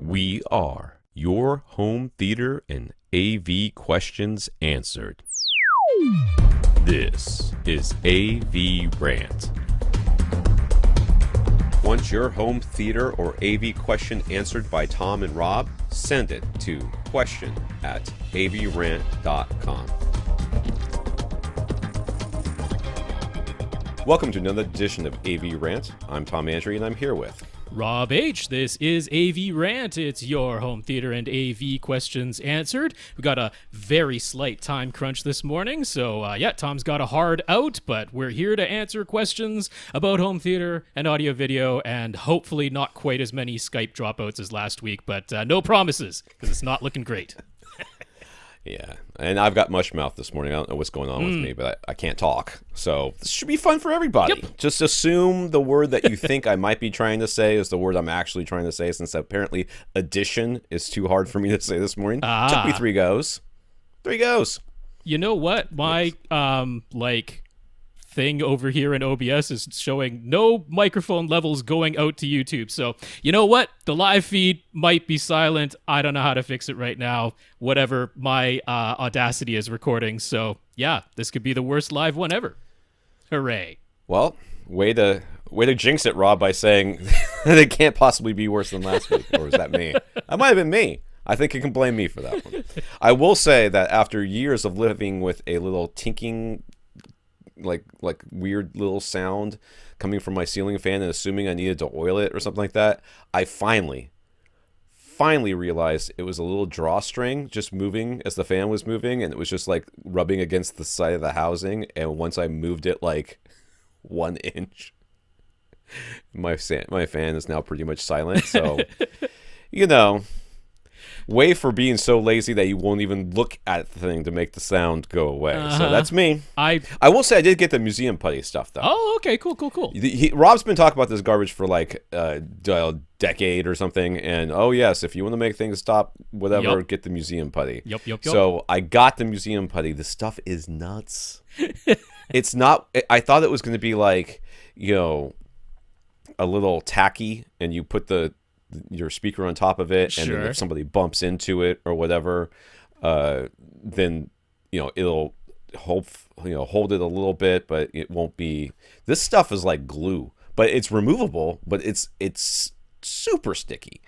We are your home theater and AV questions answered. This is AVRant. Want your home theater or AV question answered by Tom and Rob? Send it to question@avrant.com. Welcome to another edition of AVRant. I'm Tom Andrew, and I'm here with Rob H. This is AVRant. It's your home theater and AV questions answered. We got a very slight time crunch this morning, so Tom's got a hard out, but we're here to answer questions about home theater and audio video, and hopefully not quite as many Skype dropouts as last week, but no promises, because it's not looking great. Yeah, and I've got mush mouth this morning. I don't know what's going on with me, but I can't talk. So this should be fun for everybody. Yep. Just assume the word that you think I might be trying to say is the word I'm actually trying to say, since apparently addition is too hard for me to say this morning. Took me 3 goes. 3 goes. You know what? My, thing over here in OBS is showing no microphone levels going out to YouTube. So, you know what? The live feed might be silent. I don't know how to fix it right now. Whatever my Audacity is recording. So, yeah, this could be the worst live one ever. Hooray. Well, way to jinx it, Rob, by saying that it can't possibly be worse than last week. Or is that me? That might have been me. I think you can blame me for that one. I will say that after years of living with a little tinking, like weird little sound coming from my ceiling fan and assuming I needed to oil it or something like that, I finally realized it was a little drawstring just moving as the fan was moving, and it was just like rubbing against the side of the housing. And once I moved it like 1 inch, my fan is now pretty much silent. So way for being so lazy that you won't even look at the thing to make the sound go away. So that's me. I will say I did get the museum putty stuff, though. Oh, okay, cool. Rob's been talking about this garbage for like a decade or something, and oh yes, if you want to make things stop, whatever, get the museum putty. Yep. So I got the museum putty. The stuff is nuts. It's not. I thought it was going to be like, a little tacky, and you put your speaker on top of it, and then if somebody bumps into it or whatever, then it'll hold it a little bit, but it won't be. This stuff is like glue, but it's removable, but it's super sticky.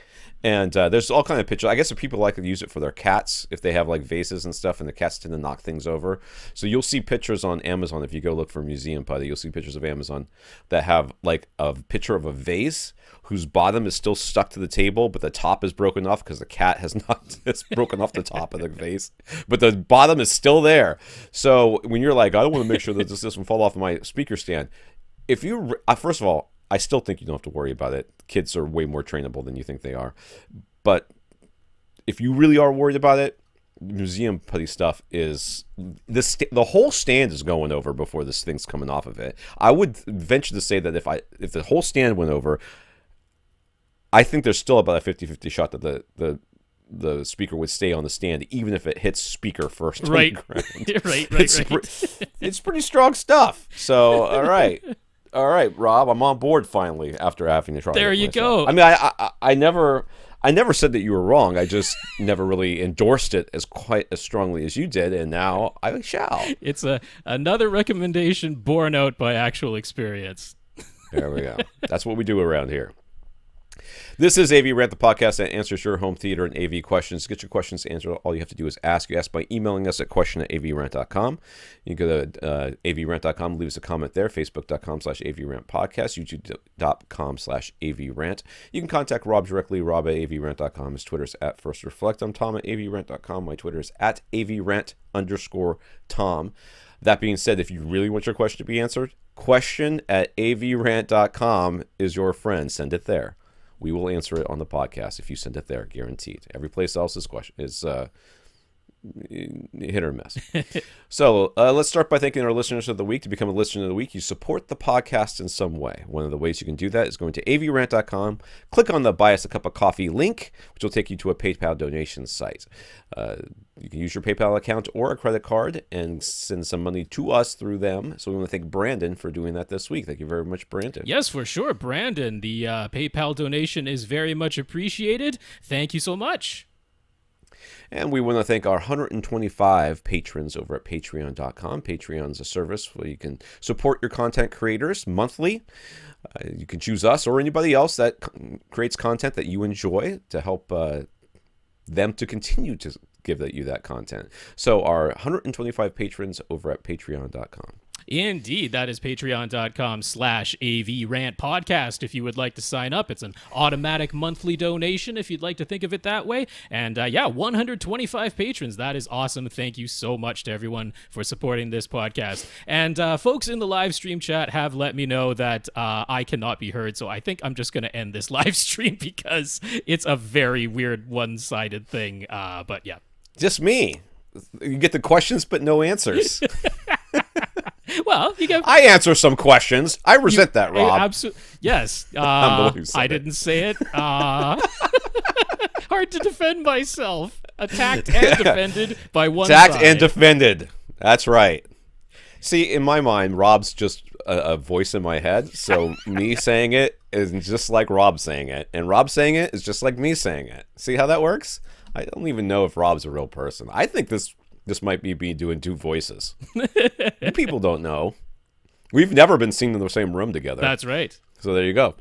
And there's all kind of pictures. I guess if people like to use it for their cats, if they have like vases and stuff, and the cats tend to knock things over. So you'll see pictures on Amazon. If you go look for museum putty, you'll see pictures of Amazon that have like a picture of a vase whose bottom is still stuck to the table, but the top is broken off because the cat has it's broken off the top of the vase, but the bottom is still there. So when you're like, I don't want to make sure that this doesn't fall off my speaker stand. If you first of all, I still think you don't have to worry about it. Kids are way more trainable than you think they are. But if you really are worried about it, museum putty stuff is the whole stand is going over before this thing's coming off of it. I would venture to say that if the whole stand went over, I think there's still about a 50-50 shot that the speaker would stay on the stand, even if it hits speaker first. Right. On the ground. right. It's pretty strong stuff. So, all right, Rob, I'm on board finally after having to try. There you myself. go. I mean, I never said that you were wrong. I just never really endorsed it quite as strongly as you did, and now I shall. It's another recommendation borne out by actual experience. There we go. That's what we do around here. This is AVRant, the podcast that answers your home theater and AV questions. To get your questions answered, all you have to do is ask. You ask by emailing us at question@avrant.com. You can go to avrant.com, leave us a comment there, facebook.com/avrant podcast, youtube.com/avrant. You can contact Rob directly, rob@avrant.com. His Twitter's @firstreflect. I'm Tom @avrant.com. My Twitter is @avrant_Tom. That being said, if you really want your question to be answered, question@avrant.com is your friend. Send it there. We will answer it on the podcast if you send it there, guaranteed. Every place else is hit or miss. So let's start by thanking our listeners of the week. To become a listener of the week, you support the podcast in some way. One of the ways you can do that is going to avrant.com, click on the Buy Us a Cup of Coffee link, which will take you to a PayPal donation site. You can use your PayPal account or a credit card and send some money to us through them. So we want to thank Brandon for doing that this week. Thank you very much, Brandon. Yes, for sure, Brandon. The PayPal donation is very much appreciated. Thank you so much. And we want to thank our 125 patrons over at patreon.com. Patreon is a service where you can support your content creators monthly. You can choose us or anybody else that creates content that you enjoy to help them to continue to give you that content. So our 125 patrons over at patreon.com. Indeed, that is patreon.com/AVRant Podcast. If you would like to sign up, it's an automatic monthly donation if you'd like to think of it that way. And 125 patrons. That is awesome. Thank you so much to everyone for supporting this podcast. And folks in the live stream chat have let me know that I cannot be heard. So I think I'm just going to end this live stream because it's a very weird one-sided thing. But yeah. Just me. You get the questions, but no answers. Well, I answer some questions. I resent that, Rob. Yes. I'm the one who said I didn't say it. Hard to defend myself. Attacked and defended by one side. Attacked and defended. That's right. See, in my mind, Rob's just a voice in my head. So me saying it is just like Rob saying it. And Rob saying it is just like me saying it. See how that works? I don't even know if Rob's a real person. I think this might be me doing two voices. You people don't know. We've never been seen in the same room together. That's right. So there you go.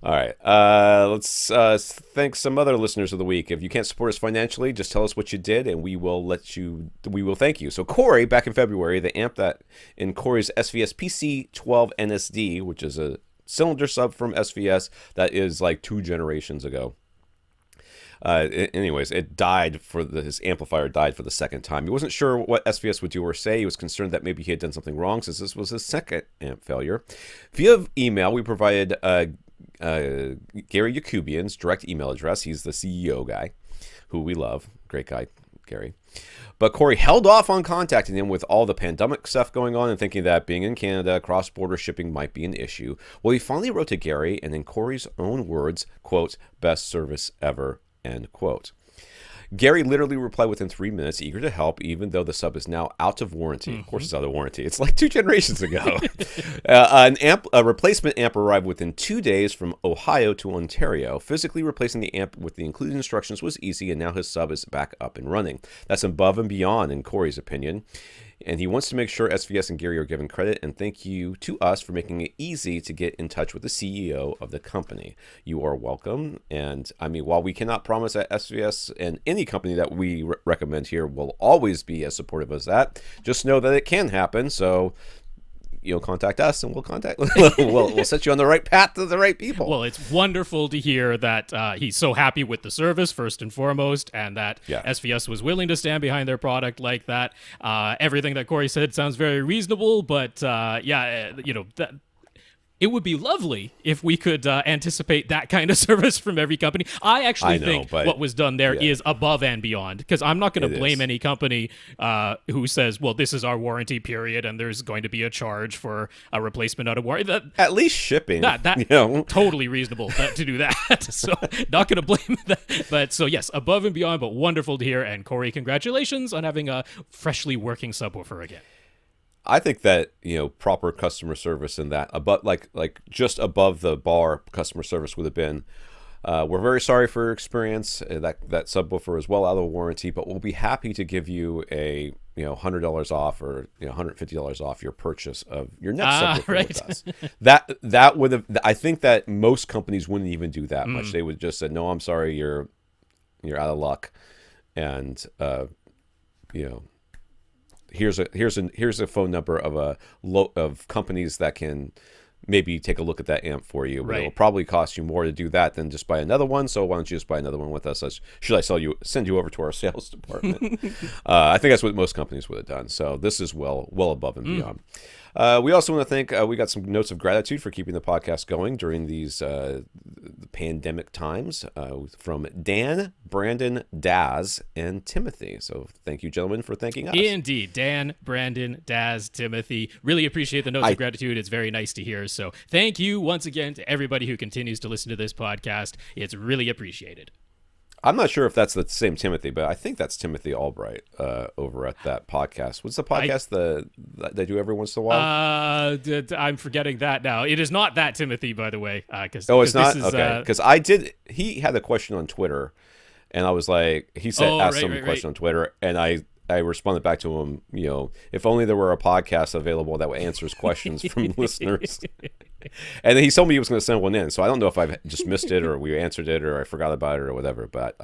All right. Let's thank some other listeners of the week. If you can't support us financially, just tell us what you did, and we will thank you. So Corey, back in February, the amp that in Corey's SVS PC12 NSD, which is a cylinder sub from SVS that is like 2 generations ago. Anyways, it died his amplifier died for the second time. He wasn't sure what SVS would do or say. He was concerned that maybe he had done something wrong since this was his second amp failure. Via email, we provided Gary Yakubian's direct email address. He's the CEO guy, who we love. Great guy, Gary. But Corey held off on contacting him with all the pandemic stuff going on and thinking that being in Canada, cross-border shipping might be an issue. Well, he finally wrote to Gary, and in Corey's own words, quote, "best service ever," end quote. Gary literally replied within 3 minutes, eager to help, even though the sub is now out of warranty. Mm-hmm. Of course, it's out of warranty. It's like 2 generations ago. A replacement amp arrived within 2 days from Ohio to Ontario. Physically replacing the amp with the included instructions was easy, and now his sub is back up and running. That's above and beyond, in Corey's opinion. And he wants to make sure SVS and Gary are given credit, and thank you to us for making it easy to get in touch with the CEO of the company. You are welcome. And I mean, while we cannot promise that SVS and any company that we recommend here will always be as supportive as that, just know that it can happen. So contact us, and we'll set you on the right path to the right people. Well, it's wonderful to hear that he's so happy with the service, first and foremost, and that SVS was willing to stand behind their product like that. Everything that Corey said sounds very reasonable, but it would be lovely if we could anticipate that kind of service from every company. I actually think what was done there is above and beyond, because I'm not going to blame any company who says, well, this is our warranty period and there's going to be a charge for a replacement out of warranty. At least shipping. Totally reasonable to do that. So not going to blame that. But so yes, above and beyond, but wonderful to hear. And Corey, congratulations on having a freshly working subwoofer again. I think that proper customer service and that like just above the bar customer service would have been. We're very sorry for your experience. That subwoofer is well out of warranty, but we'll be happy to give you a $100 off or $150 off your purchase of your next subwoofer with us. That would have. I think that most companies wouldn't even do that much. They would just say, no, I'm sorry, you're out of luck, and Here's a phone number of companies that can maybe take a look at that amp for you. But it'll probably cost you more to do that than just buy another one. So why don't you just buy another one with us? Should I send you over to our sales department? I think that's what most companies would have done. So this is well above and beyond. We also want to thank, we got some notes of gratitude for keeping the podcast going during these pandemic times from Dan, Brandon, Dazz, and Timothy. So thank you, gentlemen, for thanking us. Indeed. Dan, Brandon, Dazz, Timothy. Really appreciate the notes of gratitude. It's very nice to hear. So thank you once again to everybody who continues to listen to this podcast. It's really appreciated. I'm not sure if that's the same Timothy, but I think that's Timothy Albright over at that podcast. What's the podcast that they do every once in a while? I'm forgetting that now. It is not that Timothy, by the way. It's not? Okay. Because he had a question on Twitter, and I was like, asked some question on Twitter, and I responded back to him, if only there were a podcast available that would answer his questions from listeners. And then he told me he was going to send one in. So I don't know if I just missed it or we answered it or I forgot about it or whatever. But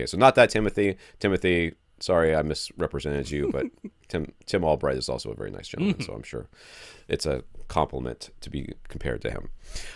so not that Timothy. Timothy, sorry, I misrepresented you. But Tim Albright is also a very nice gentleman. So I'm sure it's a compliment to be compared to him.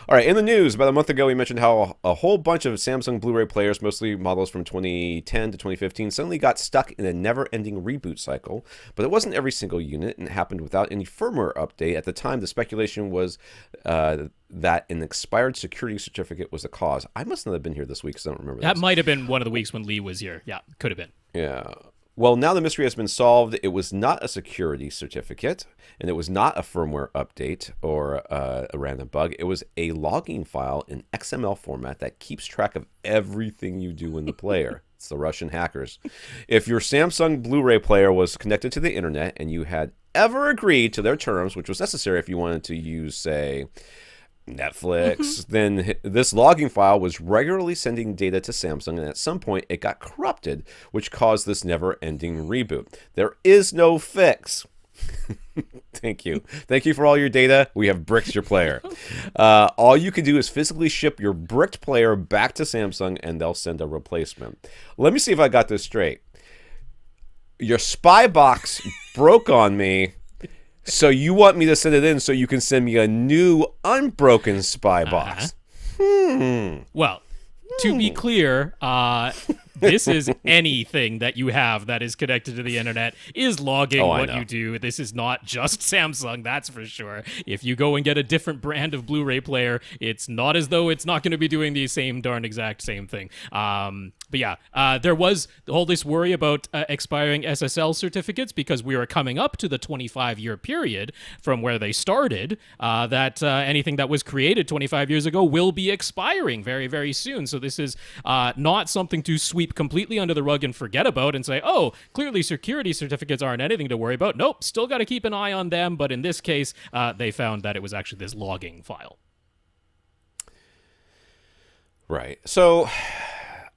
All right, in the news, about a month ago, we mentioned how a whole bunch of Samsung Blu-ray players, mostly models from 2010 to 2015, suddenly got stuck in a never-ending reboot cycle. But it wasn't every single unit, and it happened without any firmware update. At the time, the speculation was that an expired security certificate was the cause. I must not have been here this week, because I don't remember that. That might have been one of the weeks when Lee was here. Yeah, could have been. Yeah. Well, now the mystery has been solved. It was not a security certificate, and it was not a firmware update or a random bug. It was a logging file in XML format that keeps track of everything you do in the player. It's the Russian hackers. If your Samsung Blu-ray player was connected to the internet and you had ever agreed to their terms, which was necessary if you wanted to use, say, Netflix, then this logging file was regularly sending data to Samsung, and at some point it got corrupted, which caused this never-ending reboot. There is no fix. Thank you. Thank you for all your data. We have bricked your player. All you can do is physically ship your bricked player back to Samsung, and they'll send a replacement. Let me see if I got this straight. Your spy box broke on me. So you want me to send it in so you can send me a new unbroken spy box? Well, to be clear, this is anything that you have that is connected to the internet is logging what you do. This is not just Samsung, that's for sure. If you go and get a different brand of Blu-ray player, it's not as though it's not going to be doing the same darn exact same thing. But yeah, there was all this worry about expiring SSL certificates because we were coming up to the 25-year period from where they started, that anything that was created 25 years ago will be expiring very, very soon. So this is not something to sweep completely under the rug and forget about and say, oh, clearly security certificates aren't anything to worry about. Nope, still got to keep an eye on them. But in this case, they found that it was actually this logging file. Right. So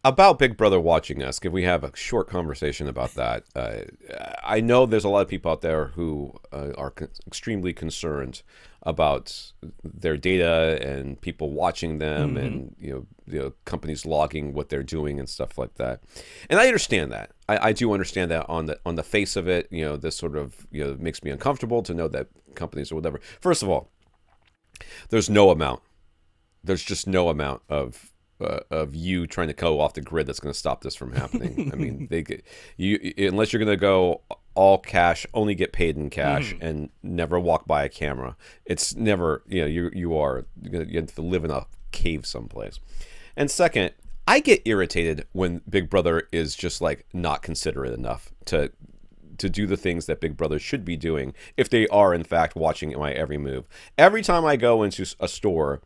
about Big Brother watching us, can we have a short conversation about that? I know there's a lot of people out there who are extremely concerned about their data and people watching them, and you know companies logging what they're doing and stuff like that. And I understand that. I do understand that on the face of it. This sort of makes me uncomfortable to know that companies or whatever. First of all, there's just no amount of you trying to go off the grid that's going to stop this from happening. I mean, unless you're going to go all cash, only get paid in cash, and never walk by a camera. It's never, you have to live in a cave someplace. And second, I get irritated when Big Brother is just like not considerate enough to do the things that Big Brother should be doing if they are in fact watching my every move. Every time I go into a store,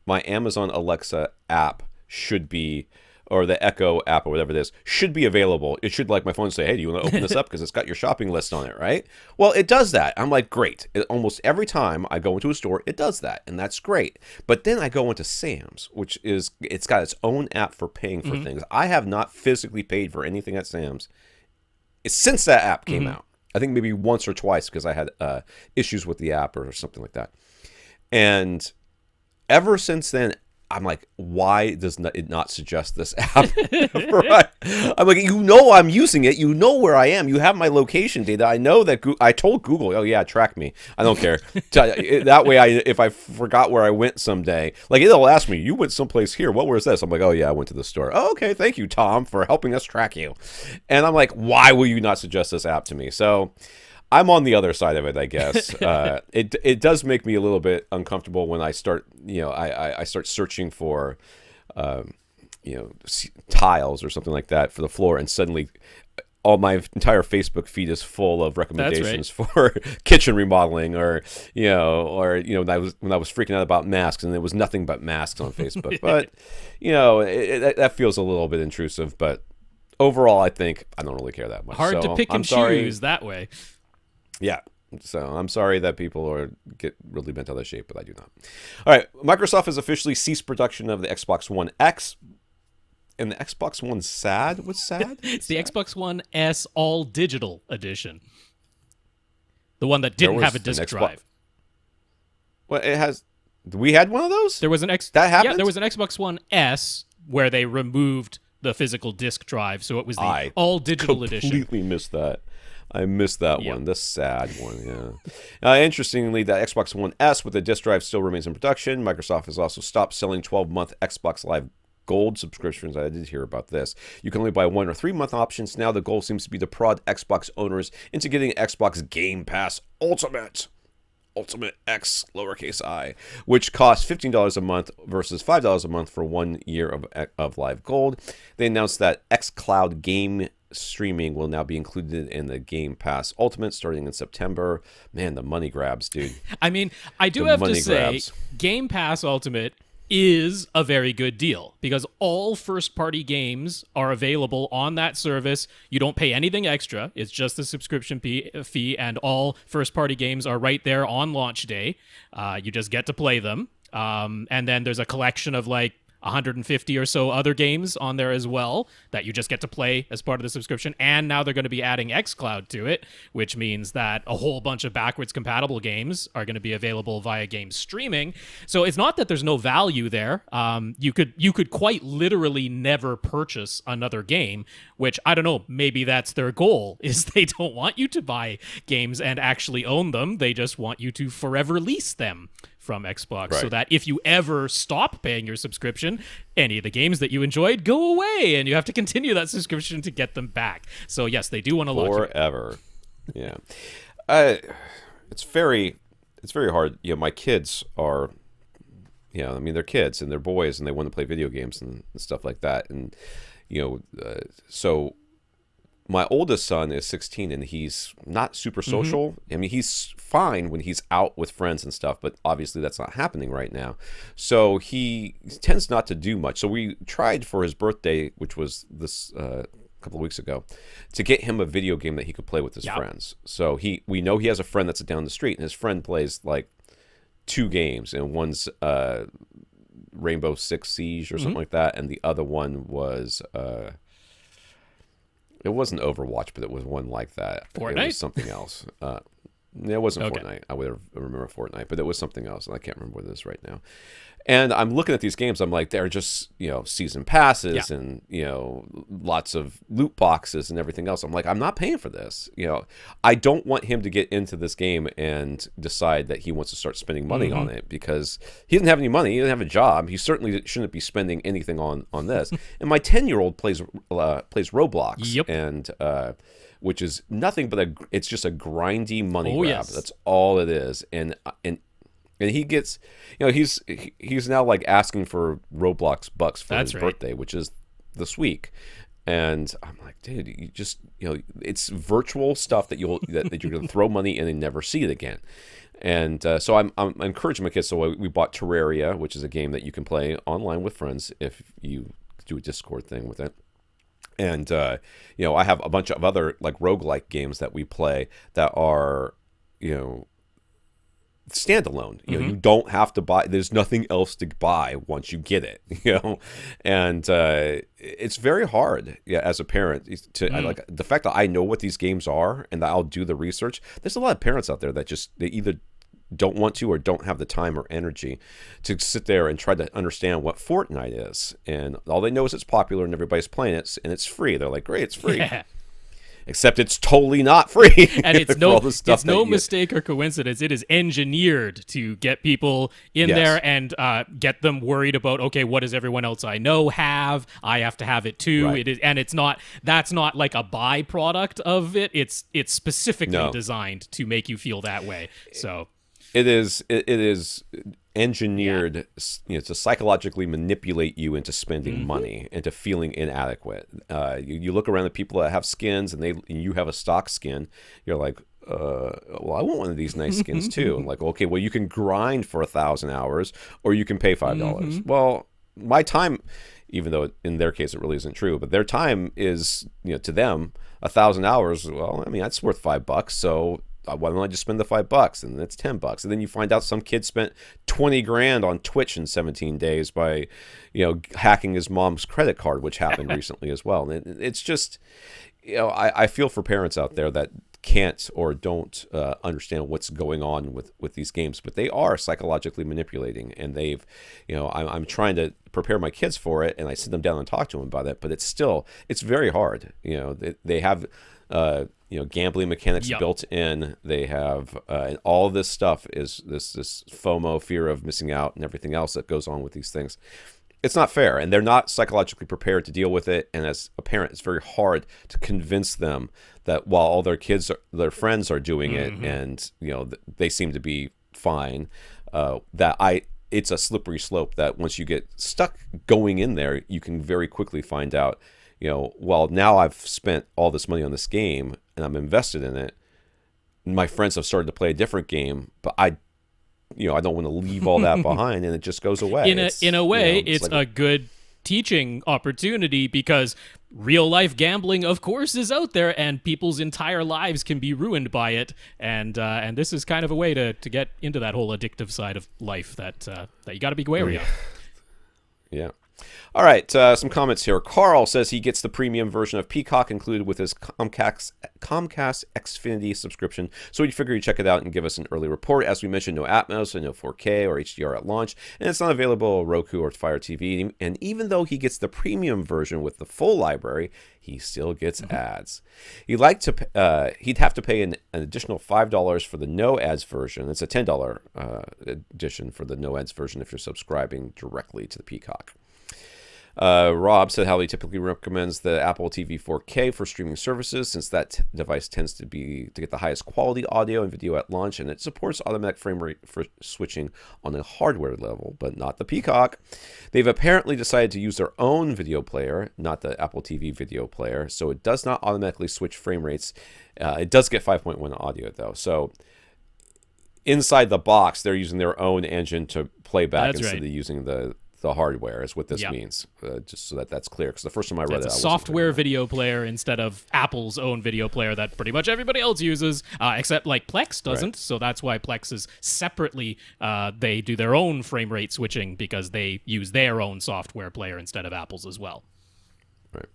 my Amazon Alexa app should be, or the Echo app or whatever it is, should be available. It should, like, my phone say, hey, do you want to open this up? Because it's got your shopping list on it, right? Well, it does that. I'm like, great. Almost every time I go into a store, it does that, and that's great. But then I go into Sam's, which is, it's got its own app for paying for things. I have not physically paid for anything at Sam's since that app came out. I think maybe once or twice because I had issues with the app or something like that. And ever since then, I'm like, why does it not suggest this app? Right? I'm like, I'm using it. You know where I am. You have my location data. I know that I told Google, oh yeah, track me. I don't care. That way, if I forgot where I went someday, like it'll ask me, you went someplace here. What was this? I'm like, oh yeah, I went to the store. Oh, okay, thank you, Tom, for helping us track you. And I'm like, why will you not suggest this app to me? So I'm on the other side of it, I guess. It does make me a little bit uncomfortable when I start, I start searching for, tiles or something like that for the floor, and suddenly all my entire Facebook feed is full of recommendations for kitchen remodeling, or when I was freaking out about masks, and there was nothing but masks on Facebook. But that feels a little bit intrusive. But overall, I think I don't really care that much. Hard to pick and choose that way. Yeah. So I'm sorry that people get really bent out of shape, but I do not. All right. Microsoft has officially ceased production of the Xbox One X. And the Xbox One SAD? What's SAD? It's the Xbox One S All Digital Edition. The one that didn't have a disk drive. Well, it has... We had one of those? There was an That happened? Yeah, there was an Xbox One S where they removed the physical disk drive, so it was the All Digital Edition. I completely missed that. I missed that one, the SAD one, yeah. Interestingly, the Xbox One S with the disk drive still remains in production. Microsoft has also stopped selling 12-month Xbox Live Gold subscriptions. I did hear about this. You can only buy 1 or 3 month options. Now the goal seems to be to prod Xbox owners into getting Xbox Game Pass Ultimate X lowercase I, which costs $15 a month versus $5 a month for 1 year of Live Gold. They announced that xCloud game streaming will now be included in the Game Pass Ultimate starting in September. Man, the money grabs, dude. I mean, I do have to say, Game Pass Ultimate is a very good deal because all first-party games are available on that service. You don't pay anything extra. It's just the subscription fee, and all first-party games are right there on launch day. You just get to play them. And then there's a collection of 150 or so other games on there as well that you just get to play as part of the subscription. And now they're going to be adding xCloud to it, which means that a whole bunch of backwards compatible games are going to be available via game streaming. So it's not that there's no value there. You could quite literally never purchase another game, which I don't know, maybe that's their goal, is they don't want you to buy games and actually own them. They just want you to forever lease them from Xbox, so that if you ever stop paying your subscription, any of the games that you enjoyed go away, and you have to continue that subscription to get them back. So yes, they do want to lock forever. Yeah, it's very hard. My kids are, they're kids and they're boys and they want to play video games and stuff like that, and so. My oldest son is 16 and he's not super social. I mean, he's fine when he's out with friends and stuff, but obviously that's not happening right now. So he tends not to do much. So we tried for his birthday, which was this couple of weeks ago, to get him a video game that he could play with his friends. So we know he has a friend that's down the street, and his friend plays 2 games, and one's Rainbow Six Siege or something like that, and the other one was... It wasn't Overwatch, but it was one like that. Fortnite? It was something else. It wasn't Fortnite. I would remember Fortnite, but it was something else, and I can't remember what it is right now. And I'm looking at these games. I'm like, they're just season passes and lots of loot boxes and everything else. I'm like, I'm not paying for this. I don't want him to get into this game and decide that he wants to start spending money on it, because he doesn't have any money. He doesn't have a job. He certainly shouldn't be spending anything on this. And my 10-year-old plays Roblox, and which is nothing but it's just a grindy money grab. Yes. That's all it is. And he gets, he's now asking for Roblox bucks for his birthday, which is this week. And I'm like, dude, you just, it's virtual stuff that you're going to throw money in and never see it again. And so I'm encouraging my kids. So we bought Terraria, which is a game that you can play online with friends if you do a Discord thing with it. And, I have a bunch of other roguelike games that we play that are, standalone. You don't have to buy. There's nothing else to buy once you get it. And it's very hard, as a parent to the fact that I know what these games are and that I'll do the research. There's a lot of parents out there that they either don't want to or don't have the time or energy to sit there and try to understand what Fortnite is. And all they know is it's popular and everybody's playing it and it's free. They're like, great, it's free. Yeah. Except it's totally not free. And it's for all the stuff it's no that you- mistake or coincidence. It is engineered to get people in Yes. there and get them worried about, okay, what does everyone else I know have? I have to have it too. Right. It is, and that's not like a byproduct of it. It's specifically No. designed to make you feel that way. So It is engineered, to psychologically manipulate you into spending money, into feeling inadequate. You look around at people that have skins, and you have a stock skin. You're like, well, I want one of these nice skins too. And like, okay, well, you can grind for 1,000 hours, or you can pay $5. Well, my time, even though in their case it really isn't true, but their time is, to them, 1,000 hours. Well, I mean, that's worth $5. So why don't I just spend the $5 and it's $10? And then you find out some kid spent 20 grand on Twitch in 17 days by, hacking his mom's credit card, which happened recently as well. And it's just, I feel for parents out there that can't or don't understand what's going on with these games, but they are psychologically manipulating, and they've, I'm trying to prepare my kids for it, and I sit them down and talk to them about it, but it's very hard. They have, gambling mechanics built in. They have, and all this stuff is this FOMO, fear of missing out, and everything else that goes on with these things. It's not fair, and they're not psychologically prepared to deal with it. And as a parent, it's very hard to convince them that while all their friends are doing it, and they seem to be fine, it's a slippery slope that once you get stuck going in there, you can very quickly find out, well, now I've spent all this money on this game and I'm invested in it. My friends have started to play a different game, but I don't want to leave all that behind, and it just goes away. In a way, it's like a good teaching opportunity, because real life gambling, of course, is out there, and people's entire lives can be ruined by it. And this is kind of a way to get into that whole addictive side of life that you got to be wary of. Yeah. All right, some comments here. Carl says he gets the premium version of Peacock included with his Comcast Xfinity subscription, so he'd figure he'd check it out and give us an early report. As we mentioned, no Atmos and no 4K or HDR at launch, and it's not available on Roku or Fire TV. And even though he gets the premium version with the full library, he still gets ads. He'd have to pay an additional $5 for the no ads version. It's a $10 addition for the no ads version if you're subscribing directly to the Peacock. Rob said how he typically recommends the Apple TV 4K for streaming services, since that device tends to get the highest quality audio and video at launch, and it supports automatic frame rate for switching on a hardware level, but not the Peacock. They've apparently decided to use their own video player, not the Apple TV video player, so it does not automatically switch frame rates. It does get 5.1 audio though, so inside the box they're using their own engine to play back instead of using the hardware, is what this means, just so that's clear, because the first time I read it's a software video player instead of Apple's own video player that pretty much everybody else uses, except like Plex doesn't. Right. So that's why Plex is separately, they do their own frame rate switching, because they use their own software player instead of Apple's as well. Right.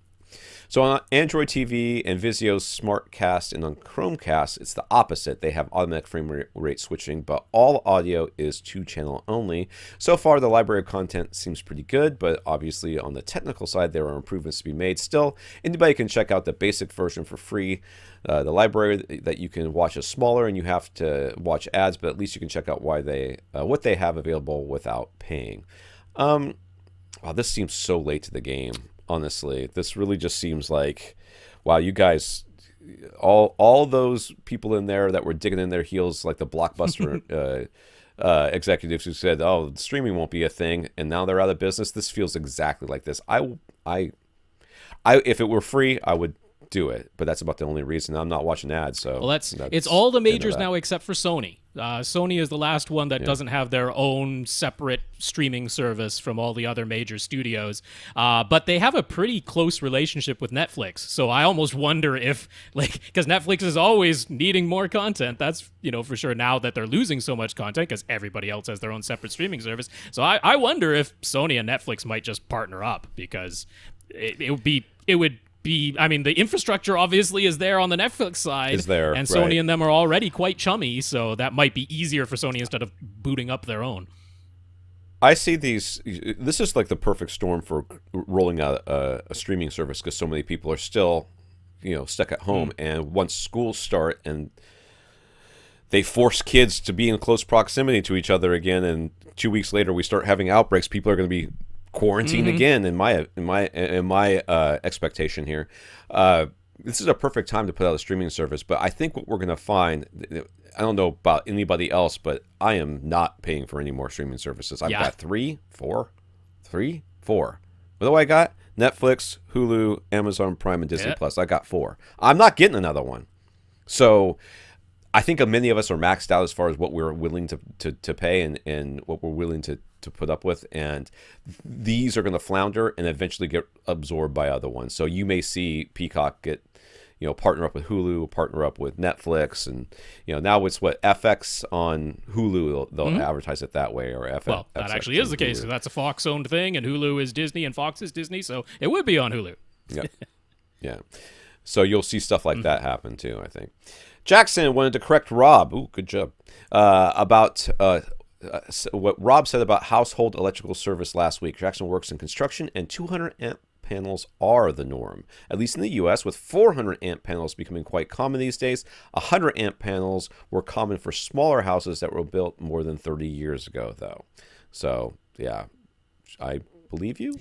So on Android TV and Vizio's SmartCast and on Chromecast, it's the opposite. They have automatic frame rate switching, but all audio is 2-channel only. So far, the library of content seems pretty good, but obviously on the technical side, there are improvements to be made. Still, anybody can check out the basic version for free. The library that you can watch is smaller, and you have to watch ads, but at least you can check out what they have available without paying. Wow, this seems so late to the game. Honestly, this really just seems like, wow, you guys, all those people in there that were digging in their heels like the Blockbuster executives who said, "Oh, streaming won't be a thing," and now they're out of business. This feels exactly like this. If it were free, I would do it, but that's about the only reason. I'm not watching ads. So well, it's all the majors now except for Sony. Sony is the last one that doesn't have their own separate streaming service from all the other major studios, but they have a pretty close relationship with Netflix. So I almost wonder if, because Netflix is always needing more content. That's for sure, now that they're losing so much content because everybody else has their own separate streaming service. So I wonder if Sony and Netflix might just partner up, because it would be. I mean, the infrastructure obviously is there on the Netflix side, and Sony and them are already quite chummy, so that might be easier for Sony instead of booting up their own. I see this is like the perfect storm for rolling out a streaming service, because so many people are still, stuck at home. And once schools start and they force kids to be in close proximity to each other again, and 2 weeks later we start having outbreaks, people are going to be quarantined again. In my expectation here, this is a perfect time to put out a streaming service. But I think what we're going to find, I don't know about anybody else, but I am not paying for any more streaming services. I've got four. What do I got? Netflix, Hulu, Amazon Prime, and Disney Plus. I got 4. I'm not getting another one. So I think many of us are maxed out as far as what we're willing to pay and what we're willing to put up with. And these are going to flounder and eventually get absorbed by other ones. So you may see Peacock get, partner up with Hulu, partner up with Netflix. And, now it's FX on Hulu. They'll advertise it that way, or FX. Well, that actually is the case. That's a Fox-owned thing, and Hulu is Disney, and Fox is Disney. So it would be on Hulu. Yeah. So you'll see stuff like that happen too, I think. Jackson wanted to correct Rob. Ooh, good job. About what Rob said about household electrical service last week. Jackson works in construction, and 200 amp panels are the norm, at least in the U.S., with 400 amp panels becoming quite common these days. 100 amp panels were common for smaller houses that were built more than 30 years ago, though. So, yeah, I believe you.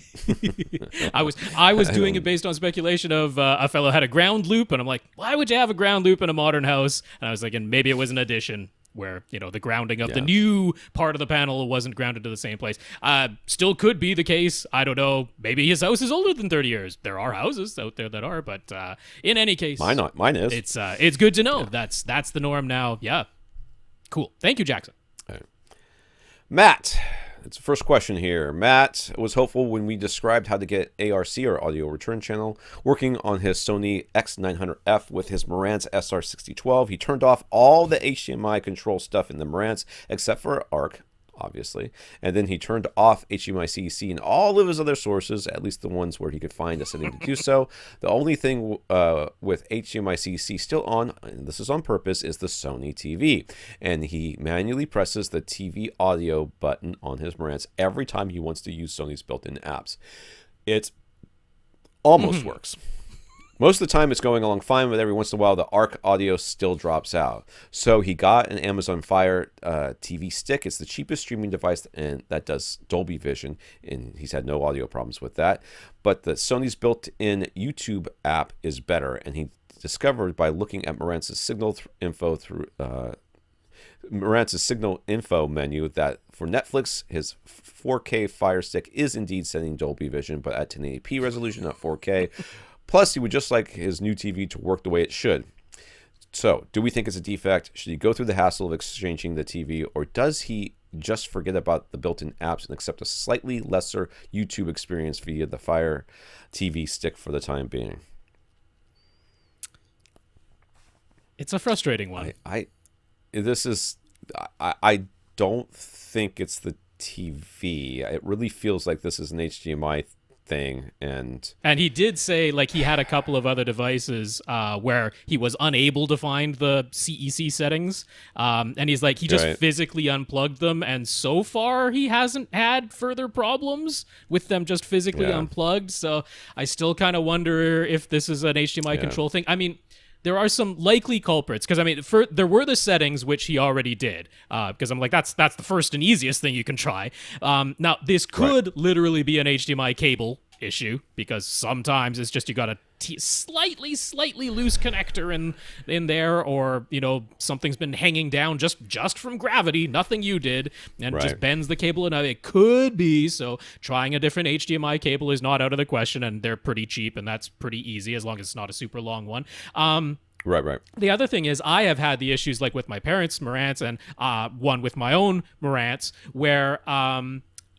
I was doing it based on speculation of a fellow had a ground loop, and I'm like, why would you have a ground loop in a modern house? And I was thinking maybe it was an addition where the grounding of the new part of the panel wasn't grounded to the same place. Still could be the case. I don't know. Maybe his house is older than 30 years. There are houses out there that are, but in any case, mine is. It's good to know that's the norm now. Yeah, cool. Thank you, Jackson. All right. Matt. It's the first question here. Matt was hopeful when we described how to get ARC, or audio return channel, working on his Sony X900F with his Marantz SR6012. He turned off all the HDMI control stuff in the Marantz except for ARC, obviously, and then he turned off HDMI-CEC and all of his other sources, at least the ones where he could find a setting to do so. The only thing with HDMI-CEC still on, and this is on purpose, is the Sony TV, and he manually presses the TV audio button on his Marantz every time he wants to use Sony's built-in apps. It almost works. Most of the time it's going along fine, but every once in a while the ARC audio still drops out. So he got an Amazon Fire TV stick. It's the cheapest streaming device and that does Dolby Vision, and he's had no audio problems with that. But the Sony's built-in YouTube app is better, and he discovered by looking at Marantz's signal info menu that for Netflix, his 4K Fire Stick is indeed sending Dolby Vision, but at 1080p resolution, not 4K. Plus, he would just like his new TV to work the way it should. So, do we think it's a defect? Should he go through the hassle of exchanging the TV, or does he just forget about the built-in apps and accept a slightly lesser YouTube experience via the Fire TV stick for the time being? It's a frustrating one. I don't think it's the TV. It really feels like this is an HDMI thing, and he did say he had a couple of other devices where he was unable to find the CEC settings, and he's he just physically unplugged them, and so far he hasn't had further problems with them just physically unplugged. So I still kind of wonder if this is an HDMI control thing. I mean, there are some likely culprits, because there were the settings, which he already did, because I'm that's the first and easiest thing you can try. Now this could literally be an HDMI cable issue, because sometimes it's just you got a slightly loose connector in there, or something's been hanging down just from gravity, nothing you did, and it just bends the cable enough. It could be. So trying a different HDMI cable is not out of the question, and they're pretty cheap, and that's pretty easy as long as it's not a super long one. Right. The other thing is, I have had the issues with my parents' Marantz and one with my own Marantz, where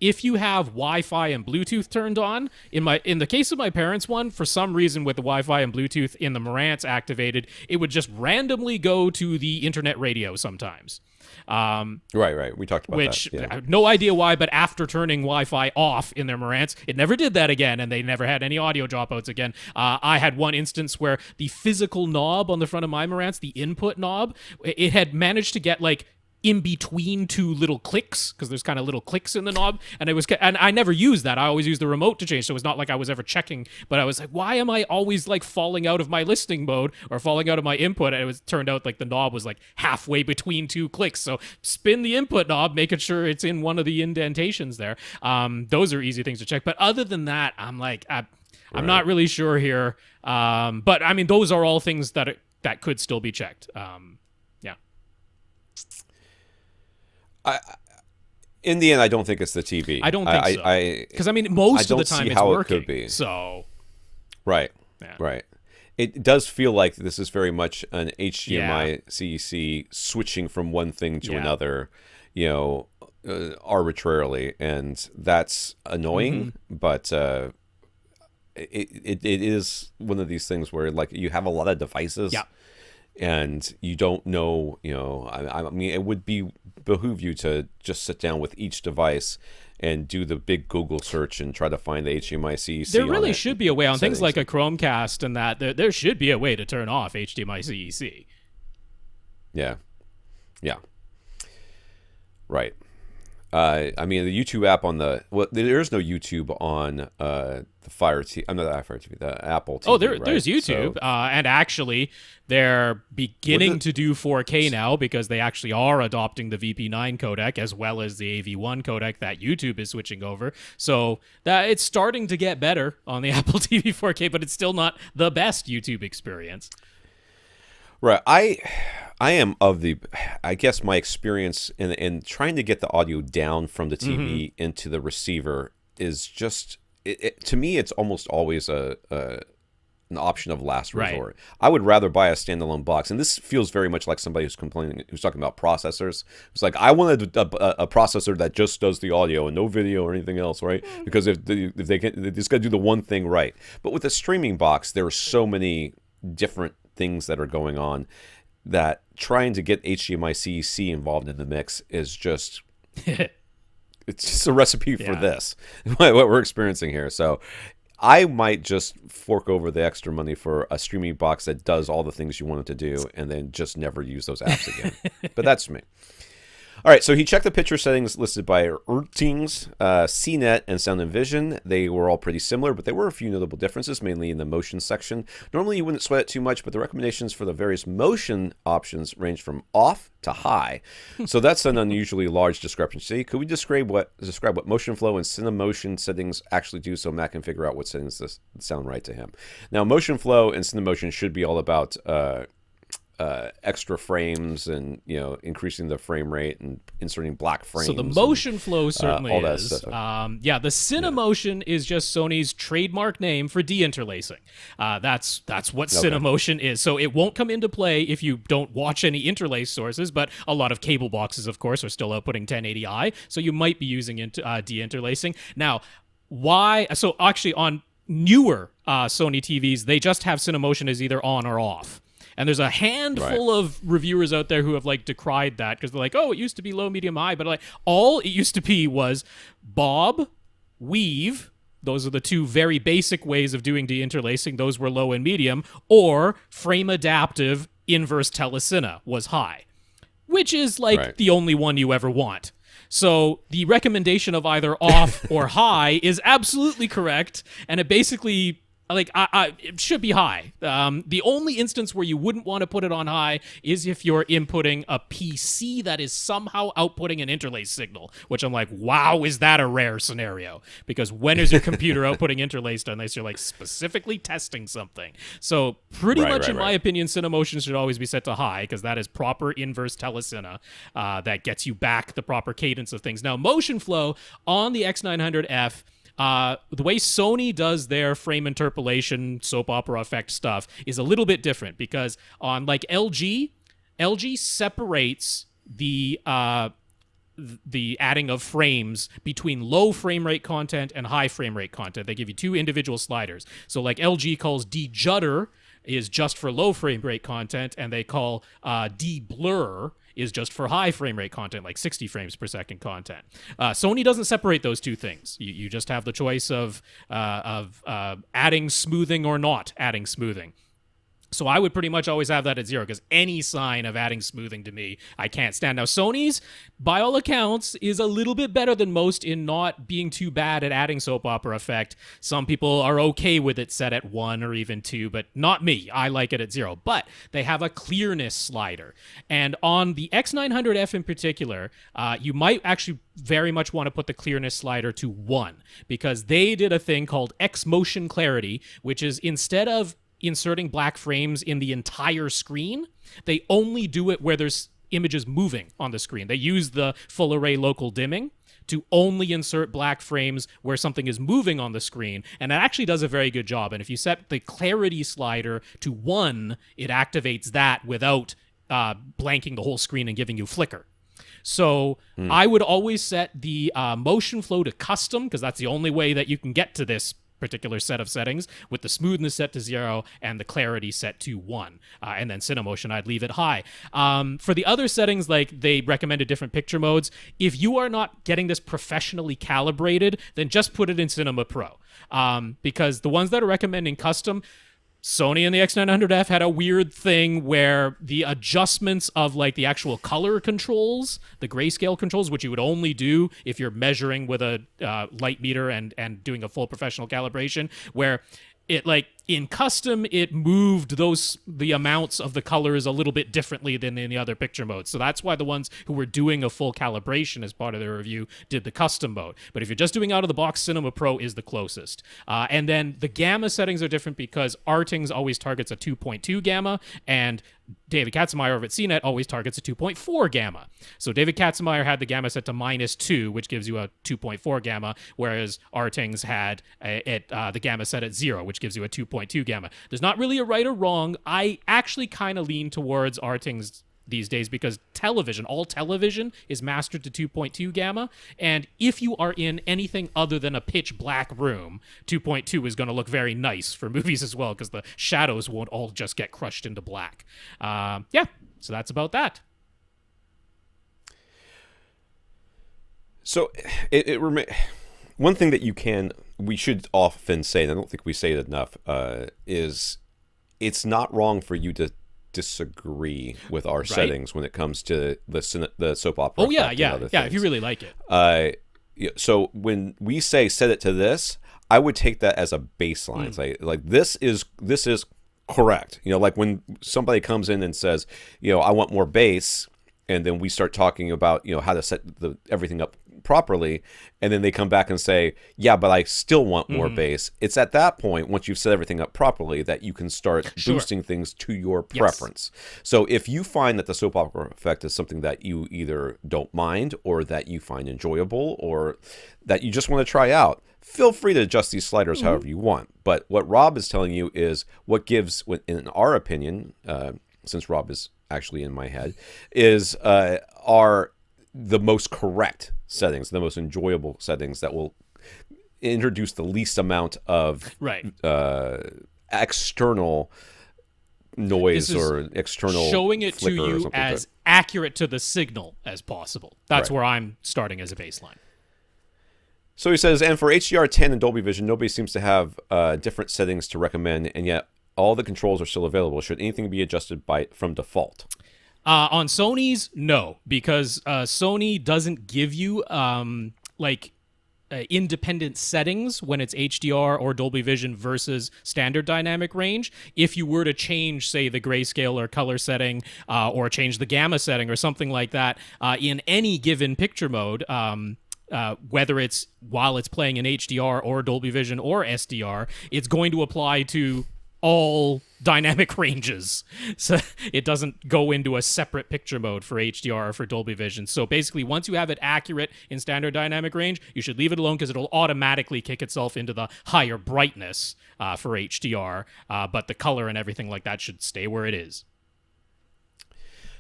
if you have Wi-Fi and Bluetooth turned on, in the case of my parents' one, for some reason with the Wi-Fi and Bluetooth in the Marantz activated, it would just randomly go to the internet radio sometimes. Right. We talked about which, that. I have no idea why, but after turning Wi-Fi off in their Marantz, it never did that again, and they never had any audio dropouts again. I had one instance where the physical knob on the front of my Marantz, the input knob, it had managed to get in between two little clicks, because there's kind of little clicks in the knob, and I never used that. I always used the remote to change, so it was not like I was ever checking, but I was like, why am I always like falling out of my listening mode or falling out of my input? And turned out like the knob was like halfway between two clicks, so spin the input knob, making sure it's in one of the indentations there. Those are easy things to check, but other than that, I'm like, I'm not really sure here. But I mean, those are all things that could still be checked. In the end, I don't think it's the TV. I don't think so. Because I mean, most of the time it's working. It could be. So, right. It does feel like this is very much an HDMI CEC switching from one thing to another, arbitrarily, and that's annoying. But it is one of these things where like you have a lot of devices. Yeah. And you don't know, I mean, it would behoove you to just sit down with each device and do the big Google search and try to find the HDMI CEC. There really should be a way on things like a Chromecast and that. There should be a way to turn off HDMI CEC. Yeah. Right. I mean, the YouTube app on there is no YouTube on the Fire TV. I'm not the Fire TV, the Apple TV. Oh, there's YouTube, and actually, they're beginning to do 4K now because they actually are adopting the VP9 codec as well as the AV1 codec that YouTube is switching over. So that it's starting to get better on the Apple TV 4K, but it's still not the best YouTube experience. Right. I am I guess my experience in trying to get the audio down from the TV into the receiver is just, to me, it's almost always an option of last resort. I would rather buy a standalone box. And this feels very much like somebody who's talking about processors. It's like, I wanted a processor that just does the audio and no video or anything else, right? Because if they just got to do the one thing right. But with a streaming box, there are so many different things that are going on that trying to get HDMI CEC involved in the mix is just it's just a recipe for this, what we're experiencing here. So I might just fork over the extra money for a streaming box that does all the things you want it to do and then just never use those apps again. But that's me. All right, so he checked the picture settings listed by Ertings, CNET, and Sound and Vision. They were all pretty similar, but there were a few notable differences, mainly in the motion section. Normally, you wouldn't sweat it too much, but the recommendations for the various motion options range from off to high. So that's an unusually large discrepancy. Could we describe what MotionFlow and CineMotion settings actually do so Matt can figure out what settings sound right to him? Now, MotionFlow and CineMotion should be all about extra frames and increasing the frame rate and inserting black frames. So the MotionFlow certainly is. The CineMotion is just Sony's trademark name for deinterlacing. That's what CineMotion is. So it won't come into play if you don't watch any interlace sources, but a lot of cable boxes, of course, are still outputting 1080i, so you might be using deinterlacing. Now, why? So actually on newer Sony TVs, they just have CineMotion as either on or off. And there's a handful of reviewers out there who have like decried that because they're like, oh, it used to be low, medium, high, but like all it used to be was bob, weave. Those are the two very basic ways of doing deinterlacing. Those were low and medium, or frame adaptive inverse telecine was high, which is like the only one you ever want. So the recommendation of either off or high is absolutely correct, and it basically it should be high. The only instance where you wouldn't want to put it on high is if you're inputting a PC that is somehow outputting an interlace signal, which I'm like, wow, is that a rare scenario? Because when is your computer outputting interlaced unless you're like specifically testing something? So pretty much in my opinion, CineMotion should always be set to high because that is proper inverse telecine that gets you back the proper cadence of things. Now, MotionFlow on the X900F, the way Sony does their frame interpolation, soap opera effect stuff is a little bit different because on like LG separates the adding of frames between low frame rate content and high frame rate content. They give you two individual sliders. So like LG calls de-judder is just for low frame rate content, and they call de-blur is just for high frame rate content, like 60 frames per second content. Sony doesn't separate those two things. You just have the choice of adding smoothing or not adding smoothing. So I would pretty much always have that at 0 because any sign of adding smoothing to me, I can't stand. Now, Sony's, by all accounts, is a little bit better than most in not being too bad at adding soap opera effect. Some people are okay with it set at 1 or even 2, but not me. I like it at 0. But they have a clearness slider. And on the X900F in particular, you might actually very much want to put the clearness slider to 1 because they did a thing called X-Motion Clarity, which is instead of inserting black frames in the entire screen, they only do it where there's images moving on the screen. They use the full array local dimming to only insert black frames where something is moving on the screen, and it actually does a very good job. And if you set the clarity slider to 1, it activates that without blanking the whole screen and giving you flicker. So I would always set the MotionFlow to custom because that's the only way that you can get to this particular set of settings, with the smoothness set to 0 and the clarity set to 1. And then CineMotion, I'd leave it high. For the other settings, like they recommended different picture modes, if you are not getting this professionally calibrated, then just put it in Cinema Pro. Because the ones that are recommending custom, Sony and the X900F had a weird thing where the adjustments of like the actual color controls, the grayscale controls, which you would only do if you're measuring with a light meter and doing a full professional calibration, where it like in custom, it moved the amounts of the colors a little bit differently than in the other picture modes. So that's why the ones who were doing a full calibration as part of their review did the custom mode. But if you're just doing out of the box, Cinema Pro is the closest. And then the gamma settings are different because Artings always targets a 2.2 gamma, and David Katzenmeier over at CNET always targets a 2.4 gamma. So David Katzenmeier had the gamma set to -2, which gives you a 2.4 gamma, whereas Artings had the gamma set at 0, which gives you a 2.2 gamma. There's not really a right or wrong. I actually kind of lean towards Artings these days because all television is mastered to 2.2 gamma, and if you are in anything other than a pitch black room, 2.2 is going to look very nice for movies as well because the shadows won't all just get crushed into black. So that's about that. So one thing that we should often say, and I don't think we say it enough, is it's not wrong for you to disagree with our settings when it comes to the soap opera. Oh yeah, if you really like it. So when we say set it to this, I would take that as a baseline. Like this is correct. Like when somebody comes in and says, I want more bass, and then we start talking about how to set everything up properly, and then they come back and say, yeah, but I still want more bass. It's at that point, once you've set everything up properly, that you can start boosting things to your preference. So if you find that the soap opera effect is something that you either don't mind or that you find enjoyable or that you just want to try out, feel free to adjust these sliders however you want. But what Rob is telling you is what gives, in our opinion, since Rob is actually in my head, are the most correct settings, the most enjoyable settings that will introduce the least amount of external noise or external showing it to you as accurate to the signal as possible. That's where I'm starting as a baseline. So he says, and for HDR10 and Dolby Vision, nobody seems to have different settings to recommend, and yet all the controls are still available. Should anything be adjusted from default? On Sony's, no, because Sony doesn't give you independent settings when it's HDR or Dolby Vision versus standard dynamic range. If you were to change, say, the grayscale or color setting or change the gamma setting or something like that in any given picture mode, whether it's while it's playing in HDR or Dolby Vision or SDR, it's going to apply to all dynamic ranges. So it doesn't go into a separate picture mode for HDR or for Dolby Vision. So basically, once you have it accurate in standard dynamic range, you should leave it alone because it'll automatically kick itself into the higher brightness for HDR. But the color and everything like that should stay where it is.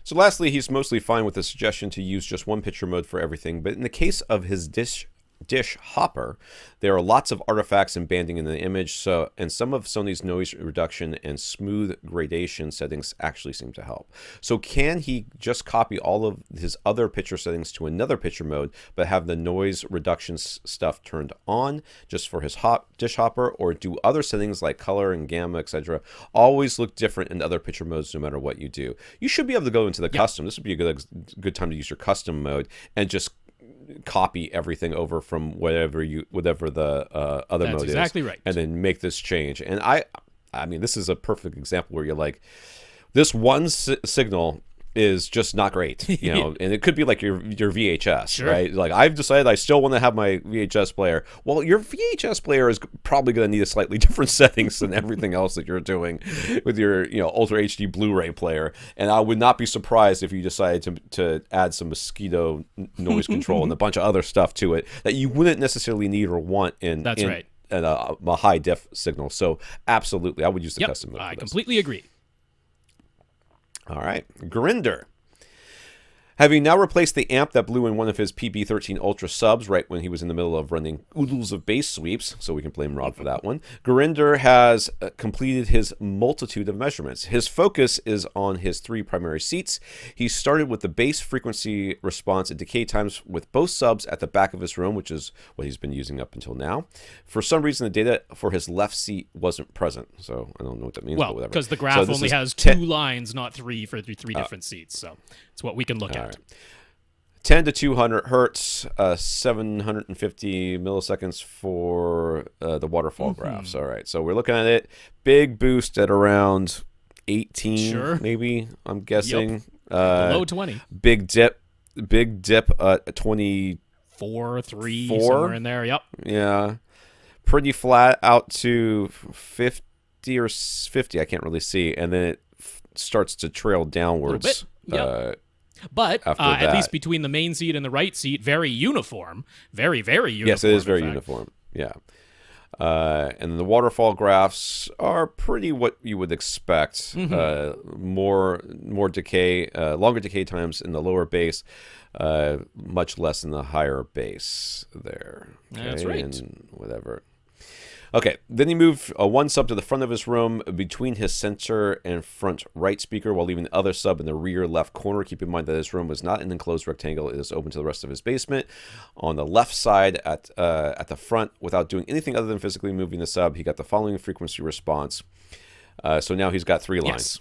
So lastly, he's mostly fine with the suggestion to use just one picture mode for everything. But in the case of his dish dish hopper, there are lots of artifacts and banding in the image, and some of Sony's noise reduction and smooth gradation settings actually seem to help. So can he just copy all of his other picture settings to another picture mode, but have the noise reduction stuff turned on just for his dish hopper, or do other settings like color and gamma, etc., always look different in other picture modes no matter what you do? You should be able to go into the custom. This would be a good time to use your custom mode and just copy everything over from whatever the other mode is. That's exactly right. And then make this change. And I mean, this is a perfect example where you're like, this one signal is just not great, you know, and it could be like your VHS, sure. right? Like, I've decided I still want to have my VHS player. Well, your VHS player is probably going to need a slightly different settings than everything else that you're doing with your, you know, Ultra HD Blu-ray player. And I would not be surprised if you decided to add some mosquito noise control and a bunch of other stuff to it that you wouldn't necessarily need or want in right. a high def signal. So absolutely, I would use the custom mode. I completely agree. All right, Gurinder. Having now replaced the amp that blew in one of his PB13 Ultra subs right when he was in the middle of running oodles of bass sweeps, so we can blame Rob for that one, Gurinder has completed his multitude of measurements. His focus is on his 3 primary seats. He started with the bass frequency response and decay times with both subs at the back of his room, which is what he's been using up until now. For some reason, the data for his left seat wasn't present, so I don't know what that means, but whatever. Because the graph only has 2 lines, not 3 for three different seats, so it's what we can look at. 10 to 200 hertz, 750 milliseconds for the waterfall graphs. All right, so we're looking at it. Big boost at around 18, maybe, I'm guessing. Below 20. Big dip at 24, 3, somewhere in there, yep. Yeah. Pretty flat out to 50 or 50, I can't really see. And then it starts to trail downwards. A little bit, yep. But at least between the main seat and the right seat, very uniform. Very, very uniform. Yes, it is very uniform. Yeah. And the waterfall graphs are pretty what you would expect. More decay, longer decay times in the lower bass, much less in the higher bass there. Okay? That's right. And whatever. Okay, then he moved one sub to the front of his room between his center and front right speaker while leaving the other sub in the rear left corner. Keep in mind that his room was not an enclosed rectangle. It is open to the rest of his basement. On the left side at the front, without doing anything other than physically moving the sub, he got the following frequency response. So now he's got 3 lines.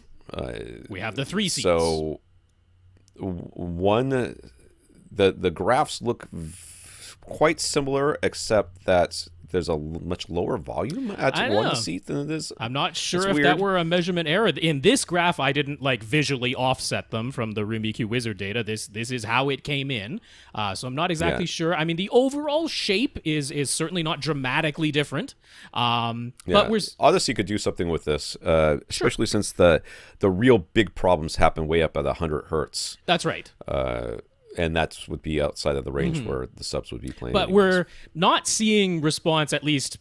We have the 3 seats. So the graphs look quite similar, except that there's a much lower volume at one seat than it is. I'm not sure if that were a measurement error. In this graph, I didn't visually offset them from the Room EQ Wizard data. This is how it came in. So I'm not exactly sure. I mean, the overall shape is certainly not dramatically different. But Odyssey could do something with this, especially since the real big problems happen way up at 100 hertz. That's right. And that would be outside of the range where the subs would be playing. But we're not seeing response, at least,